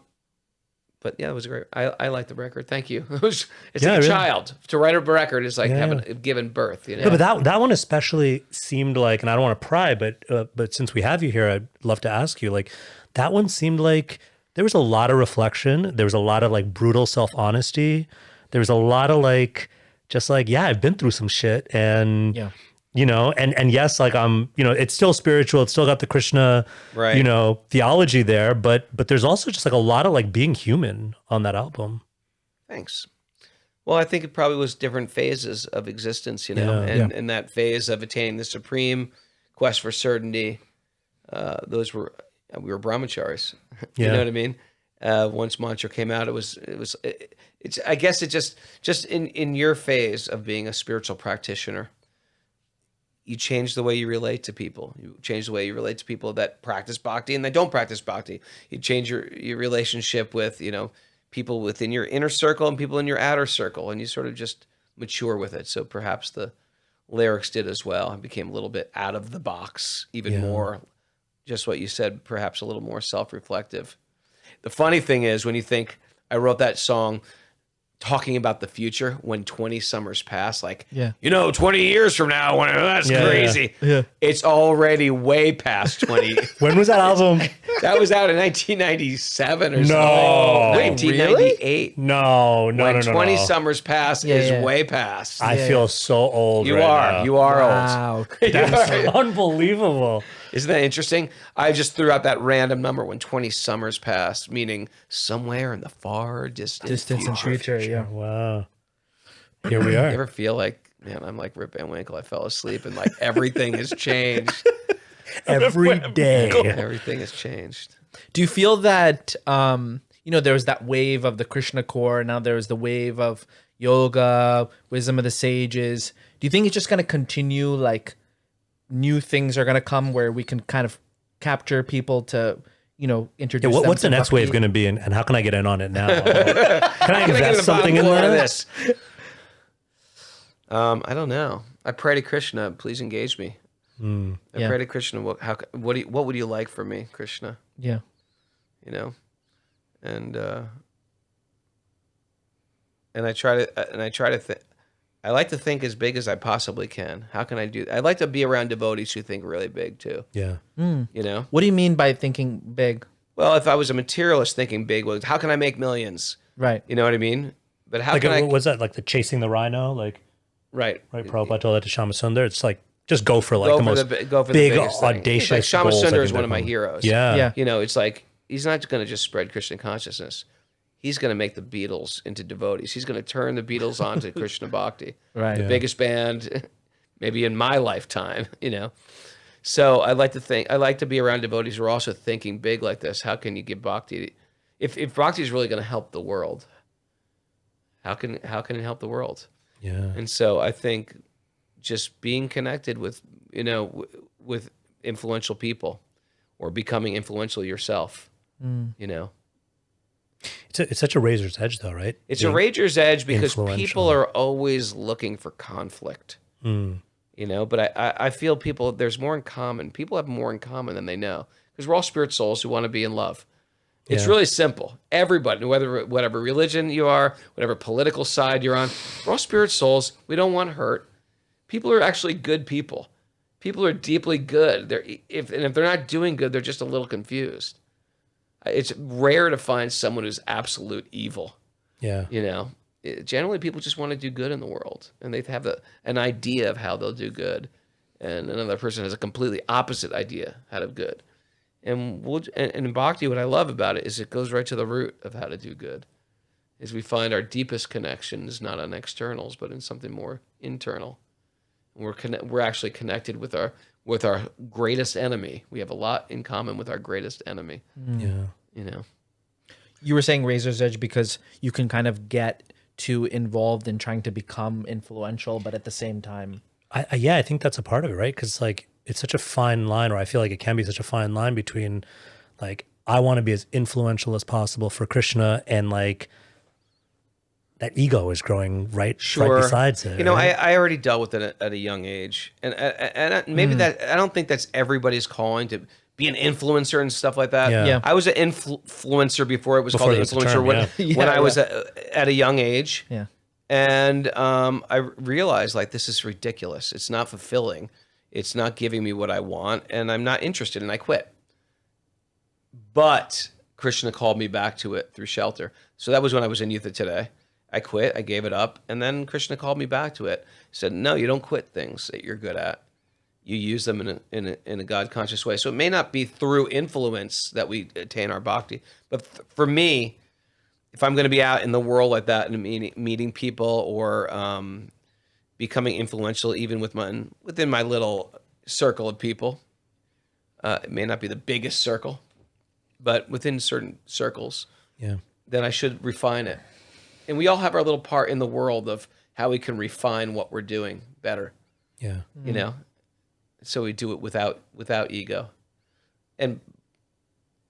Speaker 2: But yeah, it was great. I like the record. Thank you. It's
Speaker 3: Yeah,
Speaker 2: like a
Speaker 3: really.
Speaker 2: child. To write a record is like
Speaker 3: Yeah.
Speaker 2: giving birth. You know.
Speaker 3: No, but that one especially seemed like, and I don't want to pry, but since we have you here, I'd love to ask you, like, that one seemed like there was a lot of reflection. There was a lot of like brutal self-honesty. There was a lot of like, just like, yeah, I've been through some shit, and
Speaker 4: Yeah.
Speaker 3: you know, and yes, like it's still spiritual. It's still got the Krishna,
Speaker 2: Right.
Speaker 3: you know, theology there, but there's also just like a lot of like being human on that album.
Speaker 2: Thanks. Well, I think it probably was different phases of existence, you know,
Speaker 3: Yeah.
Speaker 2: and that phase of attaining the supreme quest for certainty. We were brahmacharis. You
Speaker 3: Yeah.
Speaker 2: know what I mean? Once mantra came out, it's I guess it just in your phase of being a spiritual practitioner, you change the way you relate to people. You change the way you relate to people that practice bhakti and that don't practice bhakti. You change your relationship with, you know, people within your inner circle and people in your outer circle, and you sort of just mature with it. So perhaps the lyrics did as well. I became a little bit out of the box, even more, just what you said, perhaps a little more self-reflective. The funny thing is, when you think I wrote that song talking about the future when 20 summers pass, like,
Speaker 4: Yeah.
Speaker 2: you know, 20 years from now, that's
Speaker 3: Yeah,
Speaker 2: crazy.
Speaker 4: yeah.
Speaker 2: It's already way past 20.
Speaker 3: When was that album?
Speaker 2: That was out in 1997 or
Speaker 3: No.
Speaker 2: something. 1998.
Speaker 3: No,
Speaker 2: When 20
Speaker 3: no.
Speaker 2: summers pass
Speaker 4: Yeah,
Speaker 2: is
Speaker 4: yeah.
Speaker 2: way past.
Speaker 3: I feel so old.
Speaker 2: You
Speaker 3: right
Speaker 2: are.
Speaker 3: now.
Speaker 2: You are old.
Speaker 4: Wow.
Speaker 3: That's unbelievable.
Speaker 2: Isn't that interesting? I just threw out that random number when 20 summers passed, meaning somewhere in the far
Speaker 4: Distance and future. Yeah.
Speaker 3: Wow. Here we
Speaker 2: You
Speaker 3: are.
Speaker 2: ever feel like, man, I'm like Rip Van Winkle. I fell asleep and like everything has changed.
Speaker 3: Every day.
Speaker 2: Everything has changed.
Speaker 4: Do you feel that there was that wave of the Krishna core, now there's the wave of yoga, wisdom of the sages. Do you think it's just going to continue, like new things are going to come where we can kind of capture people to, introduce them
Speaker 3: What's
Speaker 4: to
Speaker 3: the next wave
Speaker 4: bhakti?
Speaker 3: going to be, and how can I get in on it now? Can I
Speaker 2: Get
Speaker 3: invest
Speaker 2: the
Speaker 3: something in
Speaker 2: bottom floor of
Speaker 3: this?
Speaker 2: this. I don't know. I pray to Krishna. Please engage me. I
Speaker 4: Yeah.
Speaker 2: pray to Krishna. What would you like from me, Krishna?
Speaker 4: Yeah.
Speaker 2: You know, and I try to think. I like to think as big as I possibly can. How can I do that? I'd like to be around devotees who think really big too.
Speaker 3: Yeah.
Speaker 2: You know.
Speaker 4: What do you mean by thinking big?
Speaker 2: Well, if I was a materialist thinking big, well, how can I make millions?
Speaker 4: Right.
Speaker 2: You know what I mean? But how
Speaker 3: Like,
Speaker 2: can I?
Speaker 3: was that like the chasing the rhino? Like,
Speaker 2: Right.
Speaker 3: right? Prabhupada told that to Shama Sundar. It's like, just go for like
Speaker 2: Go
Speaker 3: the
Speaker 2: for
Speaker 3: most
Speaker 2: go for
Speaker 3: big,
Speaker 2: the biggest thing.
Speaker 3: audacious
Speaker 2: Like Shama
Speaker 3: goals I
Speaker 2: Sundar
Speaker 3: can
Speaker 2: is one of my
Speaker 3: think of.
Speaker 2: heroes.
Speaker 3: Yeah.
Speaker 4: Yeah.
Speaker 2: You know, it's like he's not going to just spread Christian consciousness. He's going to make the Beatles into devotees. He's going to turn the Beatles on to Krishna Bhakti.
Speaker 4: Right.
Speaker 2: The biggest band, maybe in my lifetime, you know. So I like to be around devotees who are also thinking big like this. How can you give bhakti? If bhakti is really going to help the world, how can it help the world?
Speaker 3: Yeah.
Speaker 2: And so I think just being connected with, with influential people or becoming influential yourself,
Speaker 3: It's such a razor's edge, though, right?
Speaker 2: It's a razor's edge because
Speaker 3: influential.
Speaker 2: people are always looking for conflict, but I feel there's more in common. People have more in common than they know because we're all spirit souls who want to be in love. It's really simple. Everybody, whatever religion you are, whatever political side you're on, we're all spirit souls. We don't want hurt. People are actually good people. People are deeply good. If they're not doing good, they're just a little confused. It's rare to find someone who's absolute evil.
Speaker 3: Yeah.
Speaker 2: Generally people just want to do good in the world, and they have an idea of how they'll do good, and another person has a completely opposite idea how to do good. And in bhakti, what I love about it is it goes right to the root of how to do good. Is we find our deepest connections not on externals, but in something more internal. We're actually connected with our greatest enemy. We have a lot in common with our greatest enemy.
Speaker 3: Yeah.
Speaker 4: You were saying razor's edge because you can kind of get too involved in trying to become influential, but at the same time,
Speaker 3: I think that's a part of it, right? Because like it's such a fine line, or I feel like it can be such a fine line between like I want to be as influential as possible for Krishna, and like that ego is growing right besides it.
Speaker 2: I already dealt with it at a young age, and maybe that I don't think that's everybody's calling to be an influencer and stuff like that.
Speaker 3: Yeah.
Speaker 2: I was an influencer before it was called influencer when I was at a young age.
Speaker 4: Yeah.
Speaker 2: And I realized like this is ridiculous. It's not fulfilling. It's not giving me what I want, and I'm not interested, and I quit. But Krishna called me back to it through shelter. So that was when I was in Youth of Today. I quit, I gave it up, and then Krishna called me back to it. He said, no, you don't quit things that you're good at. You use them in a God-conscious way. So it may not be through influence that we attain our bhakti, but for me, if I'm going to be out in the world like that and meeting people or becoming influential even within my little circle of people, it may not be the biggest circle, but within certain circles, then I should refine it. And we all have our little part in the world of how we can refine what we're doing better.
Speaker 3: Yeah.
Speaker 2: So we do it without ego. And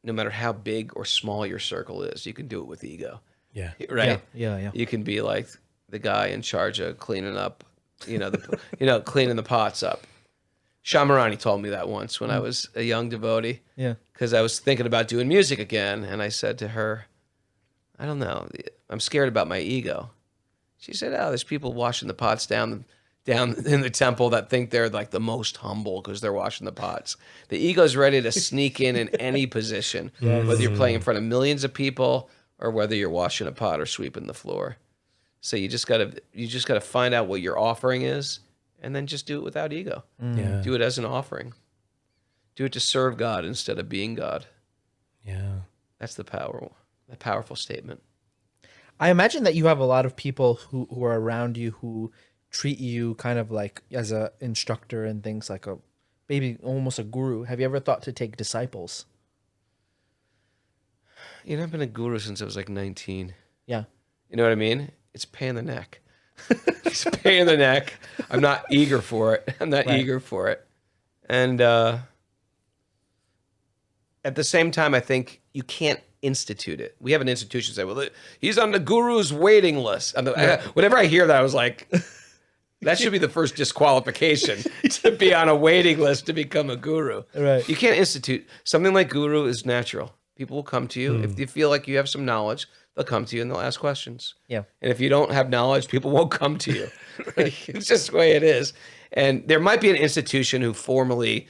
Speaker 2: no matter how big or small your circle is, you can do it with ego.
Speaker 3: Yeah.
Speaker 2: Right?
Speaker 4: Yeah.
Speaker 2: You can be like the guy in charge of cleaning up, cleaning the pots up. Shamarani told me that once when I was a young devotee.
Speaker 4: Yeah.
Speaker 2: Because I was thinking about doing music again, and I said to her, I don't know, I'm scared about my ego. She said, there's people washing the pots down in the temple that think they're like the most humble because they're washing the pots. The ego's ready to sneak in any position, whether you're playing in front of millions of people or whether you're washing a pot or sweeping the floor. So you just gotta find out what your offering is, and then just do it without ego.
Speaker 3: Yeah.
Speaker 2: Do it as an offering. Do it to serve God instead of being God.
Speaker 3: Yeah.
Speaker 2: That's the powerful statement.
Speaker 4: I imagine that you have a lot of people who are around you who treat you kind of like as a instructor and things, like maybe almost a guru. Have you ever thought to take disciples?
Speaker 2: I've been a guru since I was like 19.
Speaker 4: Yeah.
Speaker 2: You know what I mean? It's a pain in the neck. It's a pain in the neck. I'm not eager for it. And at the same time, I think you can't institute it. We have an institution say, well, he's on the guru's waiting list. Whenever I hear that, I was like, that should be the first disqualification, to be on a waiting list to become a guru.
Speaker 4: Right.
Speaker 2: You can't institute. Something like guru is natural. People will come to you. If you feel like you have some knowledge, they'll come to you and they'll ask questions.
Speaker 4: Yeah.
Speaker 2: And if you don't have knowledge, people won't come to you. It's just the way it is. And there might be an institution who formally,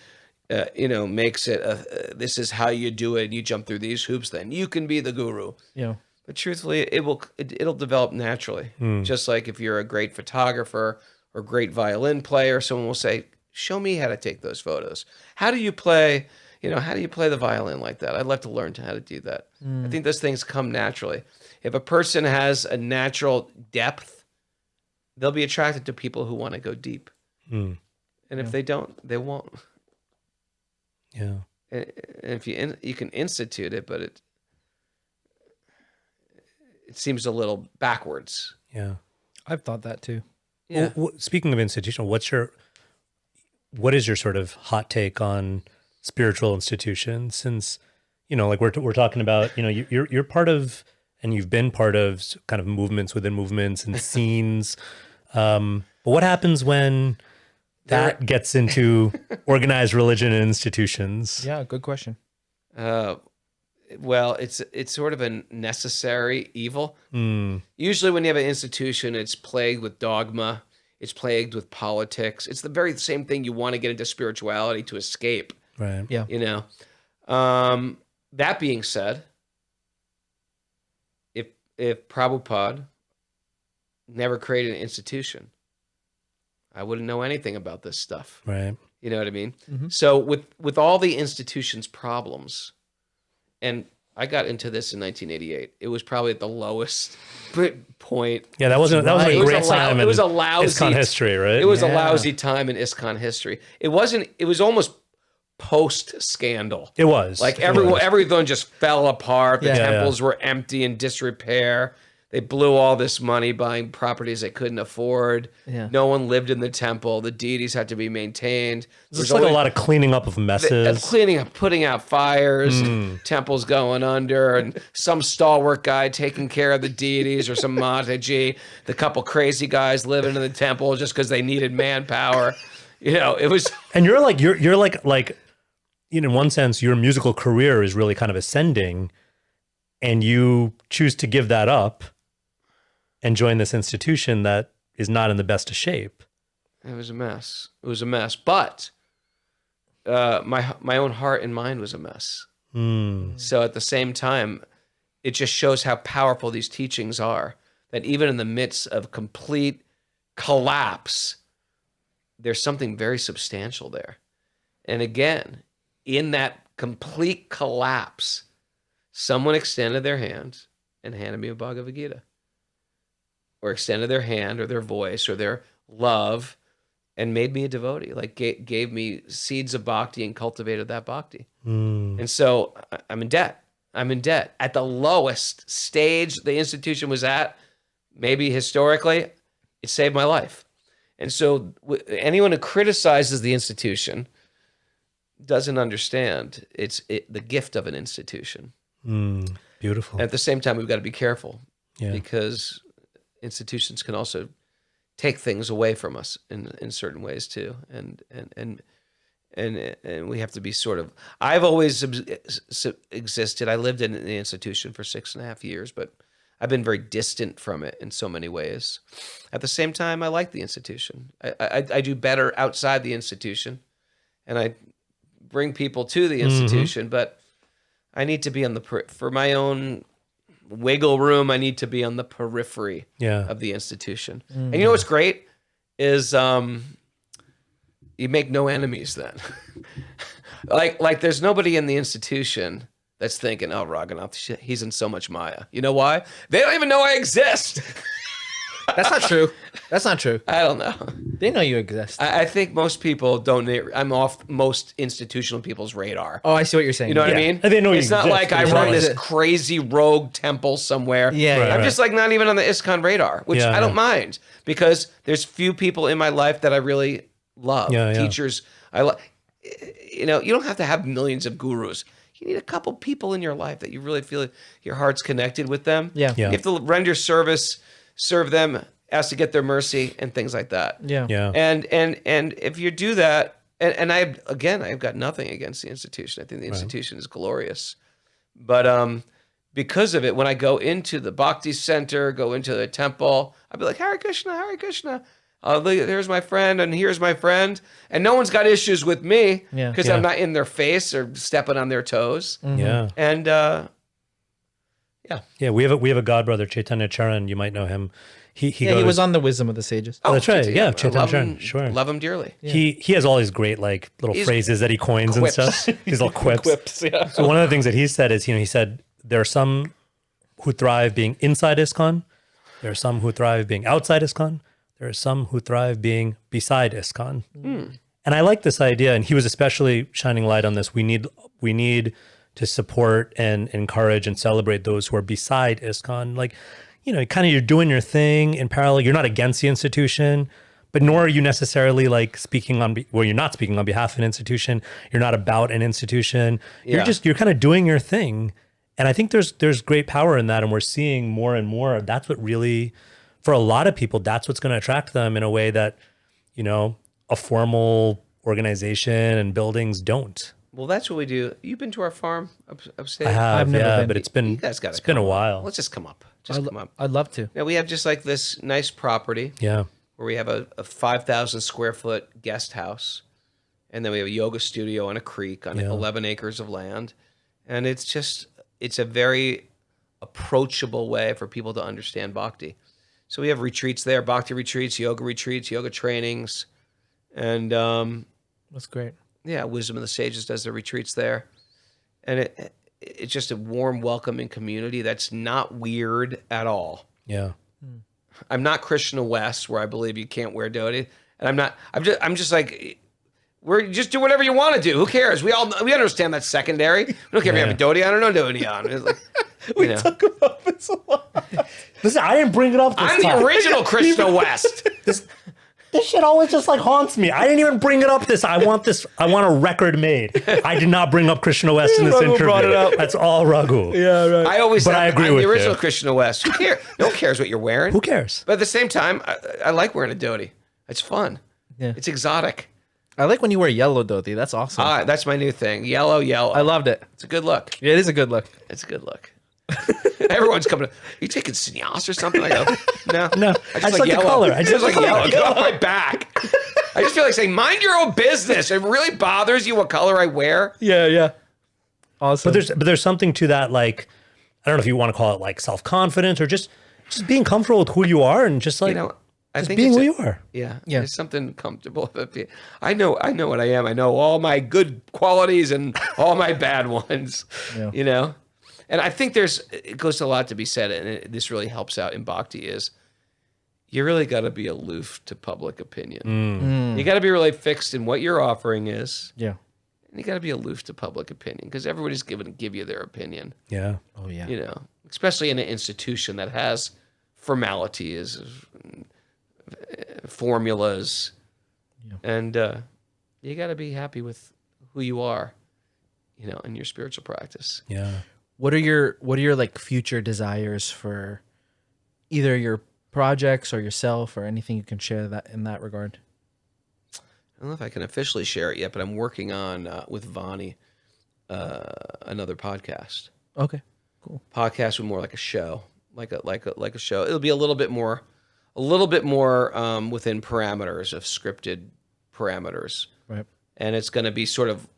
Speaker 2: makes it, this is how you do it. You jump through these hoops, then you can be the guru.
Speaker 4: Yeah.
Speaker 2: But truthfully, it'll develop naturally. Just like if you're a great photographer or great violin player, someone will say, show me how to take those photos. How do you play, the violin like that? I'd love to learn how to do that. I think those things come naturally. If a person has a natural depth, they'll be attracted to people who want to go deep. And if they don't, they won't.
Speaker 3: Yeah.
Speaker 2: And if you can institute it, but it seems a little backwards.
Speaker 3: Yeah.
Speaker 4: I've thought that too.
Speaker 2: Yeah.
Speaker 3: Well, speaking of institutional, what is your sort of hot take on spiritual institutions? Since, like we're talking about, you're part of, and you've been part of kind of movements within movements and scenes. But what happens when that gets into organized religion and institutions?
Speaker 4: Yeah, good question.
Speaker 2: Well, it's sort of a necessary evil.
Speaker 3: Mm,
Speaker 2: Usually when you have an institution, it's plagued with dogma. It's plagued with politics. It's the very same thing you want to get into spirituality to escape,
Speaker 3: right.
Speaker 4: Yeah.
Speaker 2: That being said, if Prabhupada never created an institution, I wouldn't know anything about this stuff.
Speaker 3: Right.
Speaker 2: You know what I mean?
Speaker 4: Mhm.
Speaker 2: So with all the institution's problems, and I got into this in 1988. It was probably at the lowest point.
Speaker 3: Yeah, that wasn't
Speaker 4: Right.
Speaker 3: a
Speaker 2: It was
Speaker 3: great
Speaker 2: a lou-
Speaker 3: time
Speaker 2: it
Speaker 3: in
Speaker 2: was a lousy-
Speaker 3: ISKCON history, right?
Speaker 2: It was a
Speaker 4: Yeah.
Speaker 2: lousy time in ISKCON history. It wasn't. It was almost post scandal.
Speaker 3: It was.
Speaker 2: Like
Speaker 3: It was.
Speaker 2: everything just fell apart. The
Speaker 4: Yeah.
Speaker 2: temples were empty and disrepair. They blew all this money buying properties they couldn't afford.
Speaker 4: Yeah.
Speaker 2: No one lived in the temple. The deities had to be maintained.
Speaker 3: It's like a lot of cleaning up of messes.
Speaker 2: Cleaning up, putting out fires, temples going under, and some stalwart guy taking care of the deities, or some Mataji, the couple crazy guys living in the temple just because they needed manpower. It was.
Speaker 3: And you're like, in one sense, your musical career is really kind of ascending, and you choose to give that up and join this institution that is not in the best of shape.
Speaker 2: It was a mess. It was a mess. But my own heart and mind was a mess. So at the same time, it just shows how powerful these teachings are. That even in the midst of complete collapse, there's something very substantial there. And again, in that complete collapse, someone extended their hand and handed me a Bhagavad Gita. Or extended their hand or their voice or their love and made me a devotee, like gave me seeds of bhakti and cultivated that bhakti. And so I'm in debt. I'm in debt. At the lowest stage the institution was at, maybe historically, it saved my life. And so anyone who criticizes the institution doesn't understand the gift of an institution.
Speaker 3: Beautiful.
Speaker 2: At the same time, we've got to be careful
Speaker 3: Yeah.
Speaker 2: because institutions can also take things away from us in certain ways too, and we have to be sort of. I've always existed. I lived in the institution for 6.5 years, but I've been very distant from it in so many ways. At the same time, I like the institution. I do better outside the institution, and I bring people to the institution, but I need to be for my own wiggle room. I need to be on the periphery of the institution. And you know what's great is you make no enemies then. like there's nobody in the institution that's thinking, oh, Raghunath, he's in so much Maya. You know why? They don't even know I exist.
Speaker 4: That's not true. That's not true.
Speaker 2: I don't know.
Speaker 4: They know you exist.
Speaker 2: I think most people don't. I'm off most institutional people's radar.
Speaker 4: Oh, I see what you're saying.
Speaker 2: You know what I
Speaker 3: Yeah.
Speaker 2: mean?
Speaker 3: They know you
Speaker 2: it's not
Speaker 3: exist,
Speaker 2: like
Speaker 3: but
Speaker 2: I
Speaker 3: it's
Speaker 2: run
Speaker 3: not
Speaker 2: this
Speaker 4: like-
Speaker 2: crazy rogue temple somewhere.
Speaker 4: Yeah,
Speaker 3: Right,
Speaker 2: I'm
Speaker 3: right.
Speaker 2: just like not even on the ISKCON radar, which
Speaker 3: Yeah,
Speaker 2: I don't
Speaker 3: yeah.
Speaker 2: mind because there's few people in my life that I really love.
Speaker 3: Yeah, yeah.
Speaker 2: Teachers, you don't have to have millions of gurus. You need a couple people in your life that you really feel your heart's connected with them.
Speaker 4: Yeah.
Speaker 3: Yeah.
Speaker 2: You have to render service, serve them, ask to get their mercy, and things like that.
Speaker 4: Yeah.
Speaker 3: Yeah.
Speaker 2: And if you do that, and I've got nothing against the institution. I think the institution is glorious, but because of it, when I go into the Bhakti Center, go into the temple, I'll be like, Hare Krishna, Hare Krishna. Here's my friend, and here's my friend, and no one's got issues with me
Speaker 4: Yeah.
Speaker 2: because
Speaker 3: Yeah.
Speaker 2: I'm not in their face or stepping on their toes.
Speaker 3: Yeah.
Speaker 2: And
Speaker 3: Yeah. We have a god brother, Chaitanya Charan. You might know him. He
Speaker 4: He was on the Wisdom of the Sages.
Speaker 3: Oh, that's right. Yeah,
Speaker 2: I
Speaker 3: Chaitanya
Speaker 2: love
Speaker 3: Charan.
Speaker 2: him,
Speaker 3: Sure.
Speaker 2: love him dearly.
Speaker 3: He has all these great like little
Speaker 2: He's-
Speaker 3: phrases that he coins
Speaker 2: quips.
Speaker 3: and stuff. These little quips.
Speaker 2: Yeah.
Speaker 3: So one of the things that he said is, he said there are some who thrive being inside ISKCON. There are some who thrive being outside ISKCON. There are some who thrive being beside ISKCON. And I like this idea, and he was especially shining light on this. We need to support and encourage and celebrate those who are beside ISKCON. Like, kind of you're doing your thing in parallel. You're not against the institution, but nor are you necessarily like you're not speaking on behalf of an institution. You're not about an institution. You're kind of doing your thing. And I think there's great power in that. And we're seeing more and more. That's what really, for a lot of people, that's what's going to attract them in a way that, a formal organization and buildings don't.
Speaker 2: Well, that's what we do. You've been to our farm upstate?
Speaker 3: I have,
Speaker 4: I've never been.
Speaker 3: but it's been
Speaker 2: You guys gotta
Speaker 3: it's been a
Speaker 2: come up.
Speaker 3: while.
Speaker 2: Let's just come up. Come up.
Speaker 4: I'd love to.
Speaker 2: Now, we have just like this nice property
Speaker 3: Yeah.
Speaker 2: where we have a 5,000 square foot guest house. And then we have a yoga studio on a creek on 11 acres of land. And it's a very approachable way for people to understand Bhakti. So we have retreats there, Bhakti retreats, yoga trainings. And
Speaker 4: That's great.
Speaker 2: yeah, Wisdom of the Sages does their retreats there. And it's just a warm, welcoming community that's not weird at all.
Speaker 3: Yeah.
Speaker 2: I'm not Krishna West, where I believe you can't wear dhoti. And I'm just like, just do whatever you want to do. Who cares? We understand that's secondary. We don't care if you have a dhoti on or no dhoti on. It's like,
Speaker 3: We talk about this a lot. Listen, I didn't bring it up this
Speaker 2: I'm
Speaker 3: time.
Speaker 2: the original Krishna West.
Speaker 3: This shit always just like haunts me. I didn't even bring it up I want a record made. I did not bring up Krishna West in this
Speaker 4: Raghu
Speaker 3: interview.
Speaker 4: brought it up.
Speaker 3: That's all Raghu.
Speaker 4: Yeah, right.
Speaker 2: I always
Speaker 3: But
Speaker 2: said
Speaker 3: I agree
Speaker 2: I'm
Speaker 3: with
Speaker 2: the original
Speaker 3: you.
Speaker 2: Krishna West. Who cares? No one cares what you're wearing.
Speaker 3: Who cares?
Speaker 2: But at the same time, I like wearing a dhoti. It's fun.
Speaker 4: Yeah.
Speaker 2: It's exotic.
Speaker 4: I like when you wear yellow dhoti. That's awesome.
Speaker 2: That's my new thing. Yellow.
Speaker 4: I loved it.
Speaker 2: It's a good look.
Speaker 4: Yeah, it is a good look.
Speaker 2: It's a good look. Everyone's coming. Are you taking sannyas or something? I go, no.
Speaker 3: I just like the color. I just
Speaker 2: like yellow. Get off my back. I just feel like saying, mind your own business. It really bothers you what color I wear.
Speaker 4: Yeah. Awesome.
Speaker 3: But there's something to that, like, I don't know if you want to call it like self-confidence or just being comfortable with who you are and just like
Speaker 2: I
Speaker 3: just
Speaker 2: think
Speaker 3: being
Speaker 2: it's
Speaker 3: who you are.
Speaker 2: Yeah.
Speaker 4: Yeah.
Speaker 2: There's something comfortable. I know what I am. I know all my good qualities and all my bad ones.
Speaker 4: Yeah.
Speaker 2: And I think it goes a lot to be said, and this really helps out in Bhakti, is you really got to be aloof to public opinion. You got to be really fixed in what your offering is,
Speaker 4: Yeah.
Speaker 2: and you got to be aloof to public opinion, because everybody's going to give you their opinion,
Speaker 3: Yeah.
Speaker 4: Oh, yeah.
Speaker 2: especially in an institution that has formalities, formulas, and you got to be happy with who you are, in your spiritual practice.
Speaker 3: Yeah.
Speaker 4: What are your like future desires for either your projects or yourself or anything you can share that in that regard?
Speaker 2: I don't know if I can officially share it yet, but I'm working on with Vani another podcast.
Speaker 4: Okay. Cool.
Speaker 2: Podcast with more like a show, like a show. It'll be a little bit more within parameters of scripted parameters,
Speaker 4: Right.
Speaker 2: and it's going to be sort of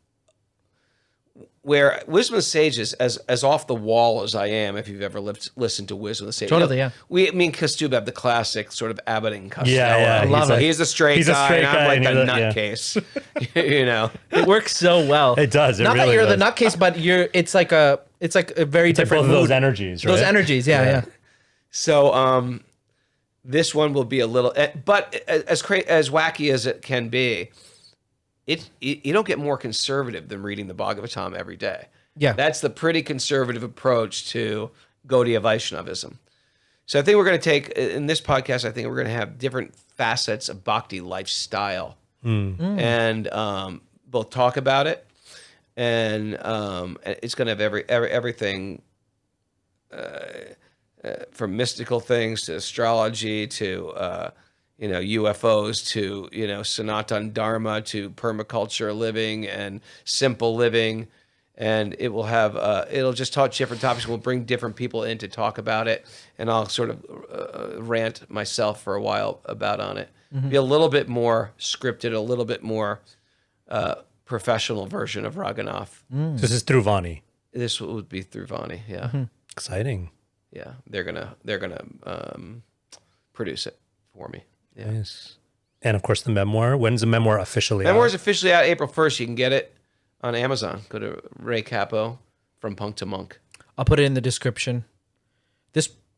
Speaker 2: where Wisdom of the Sages, as off the wall as I am, if you've ever listened to Wisdom of the Sages.
Speaker 4: Totally, yeah.
Speaker 2: Me and Kastuba have the classic sort of abboting Costello.
Speaker 3: Yeah.
Speaker 4: I love it.
Speaker 2: He's the straight
Speaker 3: He's a
Speaker 2: guy,
Speaker 3: straight
Speaker 2: and I'm
Speaker 3: guy,
Speaker 2: like
Speaker 3: and
Speaker 2: the
Speaker 3: you're the-
Speaker 2: nutcase.
Speaker 4: It works so well.
Speaker 3: It does. It
Speaker 4: Not
Speaker 3: really
Speaker 4: that you're
Speaker 3: does.
Speaker 4: the nutcase, but it's like a very
Speaker 3: It's like
Speaker 4: different
Speaker 3: both of those
Speaker 4: mood.
Speaker 3: energies, right?
Speaker 4: Those energies, yeah.
Speaker 2: So this one will be a little, but as wacky as it can be, you don't get more conservative than reading the Bhagavatam every day.
Speaker 4: Yeah.
Speaker 2: That's the pretty conservative approach to Gaudiya Vaishnavism. So I think we're going to take, in this podcast, I think we're going to have different facets of Bhakti lifestyle and both talk about it, and it's going to have everything from mystical things to astrology to UFOs to Sanatan Dharma to permaculture living and simple living, and it will have it'll just talk different topics. We'll bring different people in to talk about it, and I'll sort of rant myself for a while on it. Be a little bit more scripted, a little bit more professional version of Raghunath.
Speaker 3: This is through Vani.
Speaker 2: This would be through Vani, yeah.
Speaker 3: Exciting.
Speaker 2: Yeah, they're gonna produce it for me. Yeah.
Speaker 3: Nice. And of course, the memoir. When's the memoir officially
Speaker 2: Memoir is
Speaker 3: out?
Speaker 2: officially out April 1st. You can get it on Amazon. Go to Ray Cappo, From Punk to Monk.
Speaker 4: I'll put it in the description.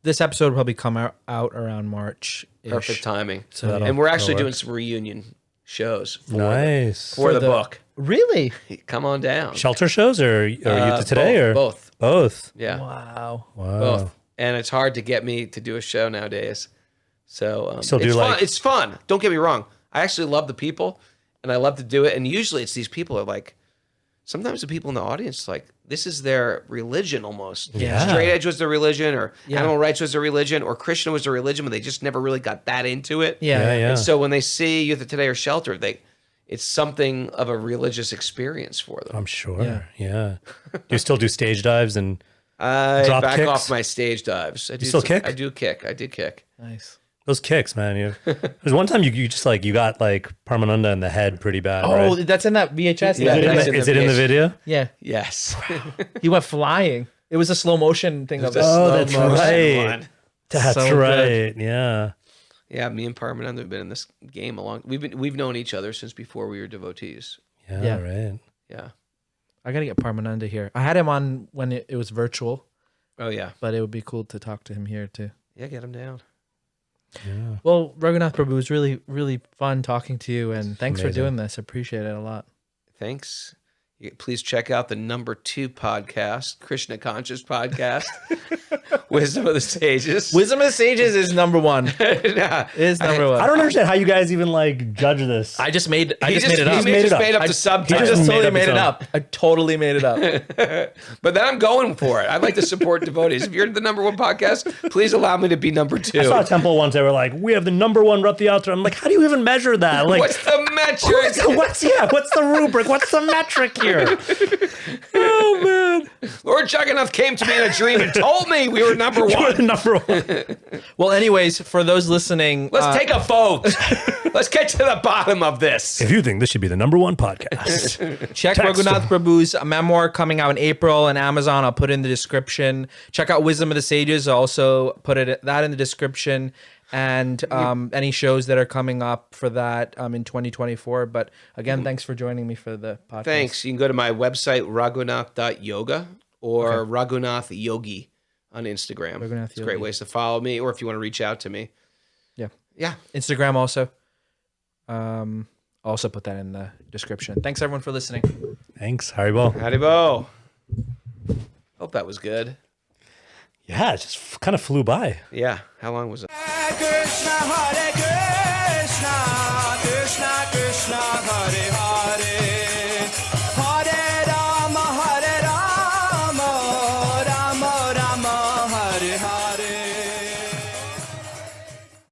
Speaker 4: This episode will probably come out around March.
Speaker 2: Perfect timing.
Speaker 3: So that'll-
Speaker 2: and we're actually
Speaker 3: that'll
Speaker 2: doing
Speaker 3: work.
Speaker 2: some reunion shows
Speaker 3: Nice.
Speaker 2: for the book.
Speaker 4: Really?
Speaker 2: Come on down.
Speaker 3: Shelter shows or Youth of Today or
Speaker 2: both.
Speaker 3: Both.
Speaker 2: Yeah,
Speaker 4: Wow.
Speaker 2: both. And it's hard to get me to do a show nowadays. So
Speaker 3: Still do
Speaker 2: it's
Speaker 3: like-
Speaker 2: fun. It's fun. Don't get me wrong. I actually love the people, and I love to do it. And usually, it's these people are like. Sometimes the people in the audience, like, this is their religion almost.
Speaker 3: Yeah.
Speaker 2: Straight edge was their religion, or animal rights was their religion, or Christian was their religion, but they just never really got that into it.
Speaker 4: Yeah.
Speaker 3: Yeah.
Speaker 2: And so when they see Youth of Today or Shelter, it's something of a religious experience for them.
Speaker 3: I'm sure. Yeah. Do you still do stage dives and
Speaker 2: I
Speaker 3: drop
Speaker 2: back
Speaker 3: kicks?
Speaker 2: off my stage dives. I do
Speaker 3: still kick?
Speaker 2: I do kick. I did kick.
Speaker 4: Nice.
Speaker 3: those kicks, man? There's one time you just like you got like Paramananda in the head pretty bad.
Speaker 4: Oh,
Speaker 3: right?
Speaker 4: that's in that VHS.
Speaker 2: Yeah,
Speaker 4: Yeah.
Speaker 3: Is it in the video?
Speaker 4: Yeah.
Speaker 2: Yes.
Speaker 4: He went flying. It was a slow motion thing of
Speaker 2: a
Speaker 4: this.
Speaker 3: Oh, that's
Speaker 2: slow motion
Speaker 3: right.
Speaker 2: one.
Speaker 3: That's
Speaker 4: So
Speaker 3: right. Yeah.
Speaker 2: Yeah, me and Paramananda have been in this game a long. We've known each other since before we were devotees.
Speaker 3: Yeah.
Speaker 4: Yeah.
Speaker 3: Right.
Speaker 2: Yeah.
Speaker 4: I gotta get Paramananda here. I had him on when it was virtual,
Speaker 2: Oh yeah.
Speaker 4: but it would be cool to talk to him here too.
Speaker 2: Yeah, get him down.
Speaker 3: Yeah.
Speaker 4: Well, Raghunath Prabhu, it was really, really fun talking to you, and thanks for
Speaker 3: Amazing.
Speaker 4: doing this. Appreciate it a lot.
Speaker 2: Thanks. Please check out the #2 podcast, Krishna Conscious podcast, Wisdom of the Sages.
Speaker 4: Wisdom of the Sages is number one.
Speaker 2: Nah,
Speaker 4: Is number one.
Speaker 3: I don't understand how you guys even like judge this.
Speaker 4: I just made. I
Speaker 2: he
Speaker 4: just made it up.
Speaker 2: He
Speaker 3: made
Speaker 2: just
Speaker 3: it up.
Speaker 2: made up the
Speaker 4: I
Speaker 2: subtitle.
Speaker 4: just
Speaker 3: made
Speaker 4: totally
Speaker 3: up
Speaker 4: made
Speaker 3: his
Speaker 4: it
Speaker 3: own.
Speaker 4: up. I totally made it up.
Speaker 2: But then I'm going for it. I'd like to support devotees. If you're the #1 podcast, please allow me to be #2.
Speaker 3: I saw a temple once. They were like, "We have the #1 Ruth Yatra." I'm like, "How do you even measure that? Like,
Speaker 2: What's the metric?
Speaker 3: what's the rubric? What's the metric here?" Oh man,
Speaker 2: Lord Jagannath came to me in a dream and told me we were #1.
Speaker 3: #1.
Speaker 4: Well, anyways, for those listening,
Speaker 2: Let's take a vote. Let's get to the bottom of this.
Speaker 3: If you think this should be the #1 podcast,
Speaker 4: check
Speaker 3: text
Speaker 4: Raghunath
Speaker 3: him.
Speaker 4: Prabhu's memoir coming out in April on Amazon. I'll put it in the description. Check out Wisdom of the Sages. I'll also put that in the description. And any shows that are coming up for that in 2024. But again, thanks for joining me for the podcast.
Speaker 2: Thanks. You can go to my website, raghunath.yoga or Raghunath Yogi on Instagram.
Speaker 4: Raghunath
Speaker 2: It's great
Speaker 4: Yogi.
Speaker 2: ways to follow me, or if you want to reach out to me.
Speaker 4: Yeah.
Speaker 2: Yeah.
Speaker 4: Instagram also. Also put that in the description. Thanks everyone for listening.
Speaker 3: Thanks, Haribo.
Speaker 2: Haribo. Hope that was good.
Speaker 3: Yeah, it just kind of flew by.
Speaker 2: Yeah. How long was it?
Speaker 5: Krishna Hare Krishna Krishna Krishna Hare Hare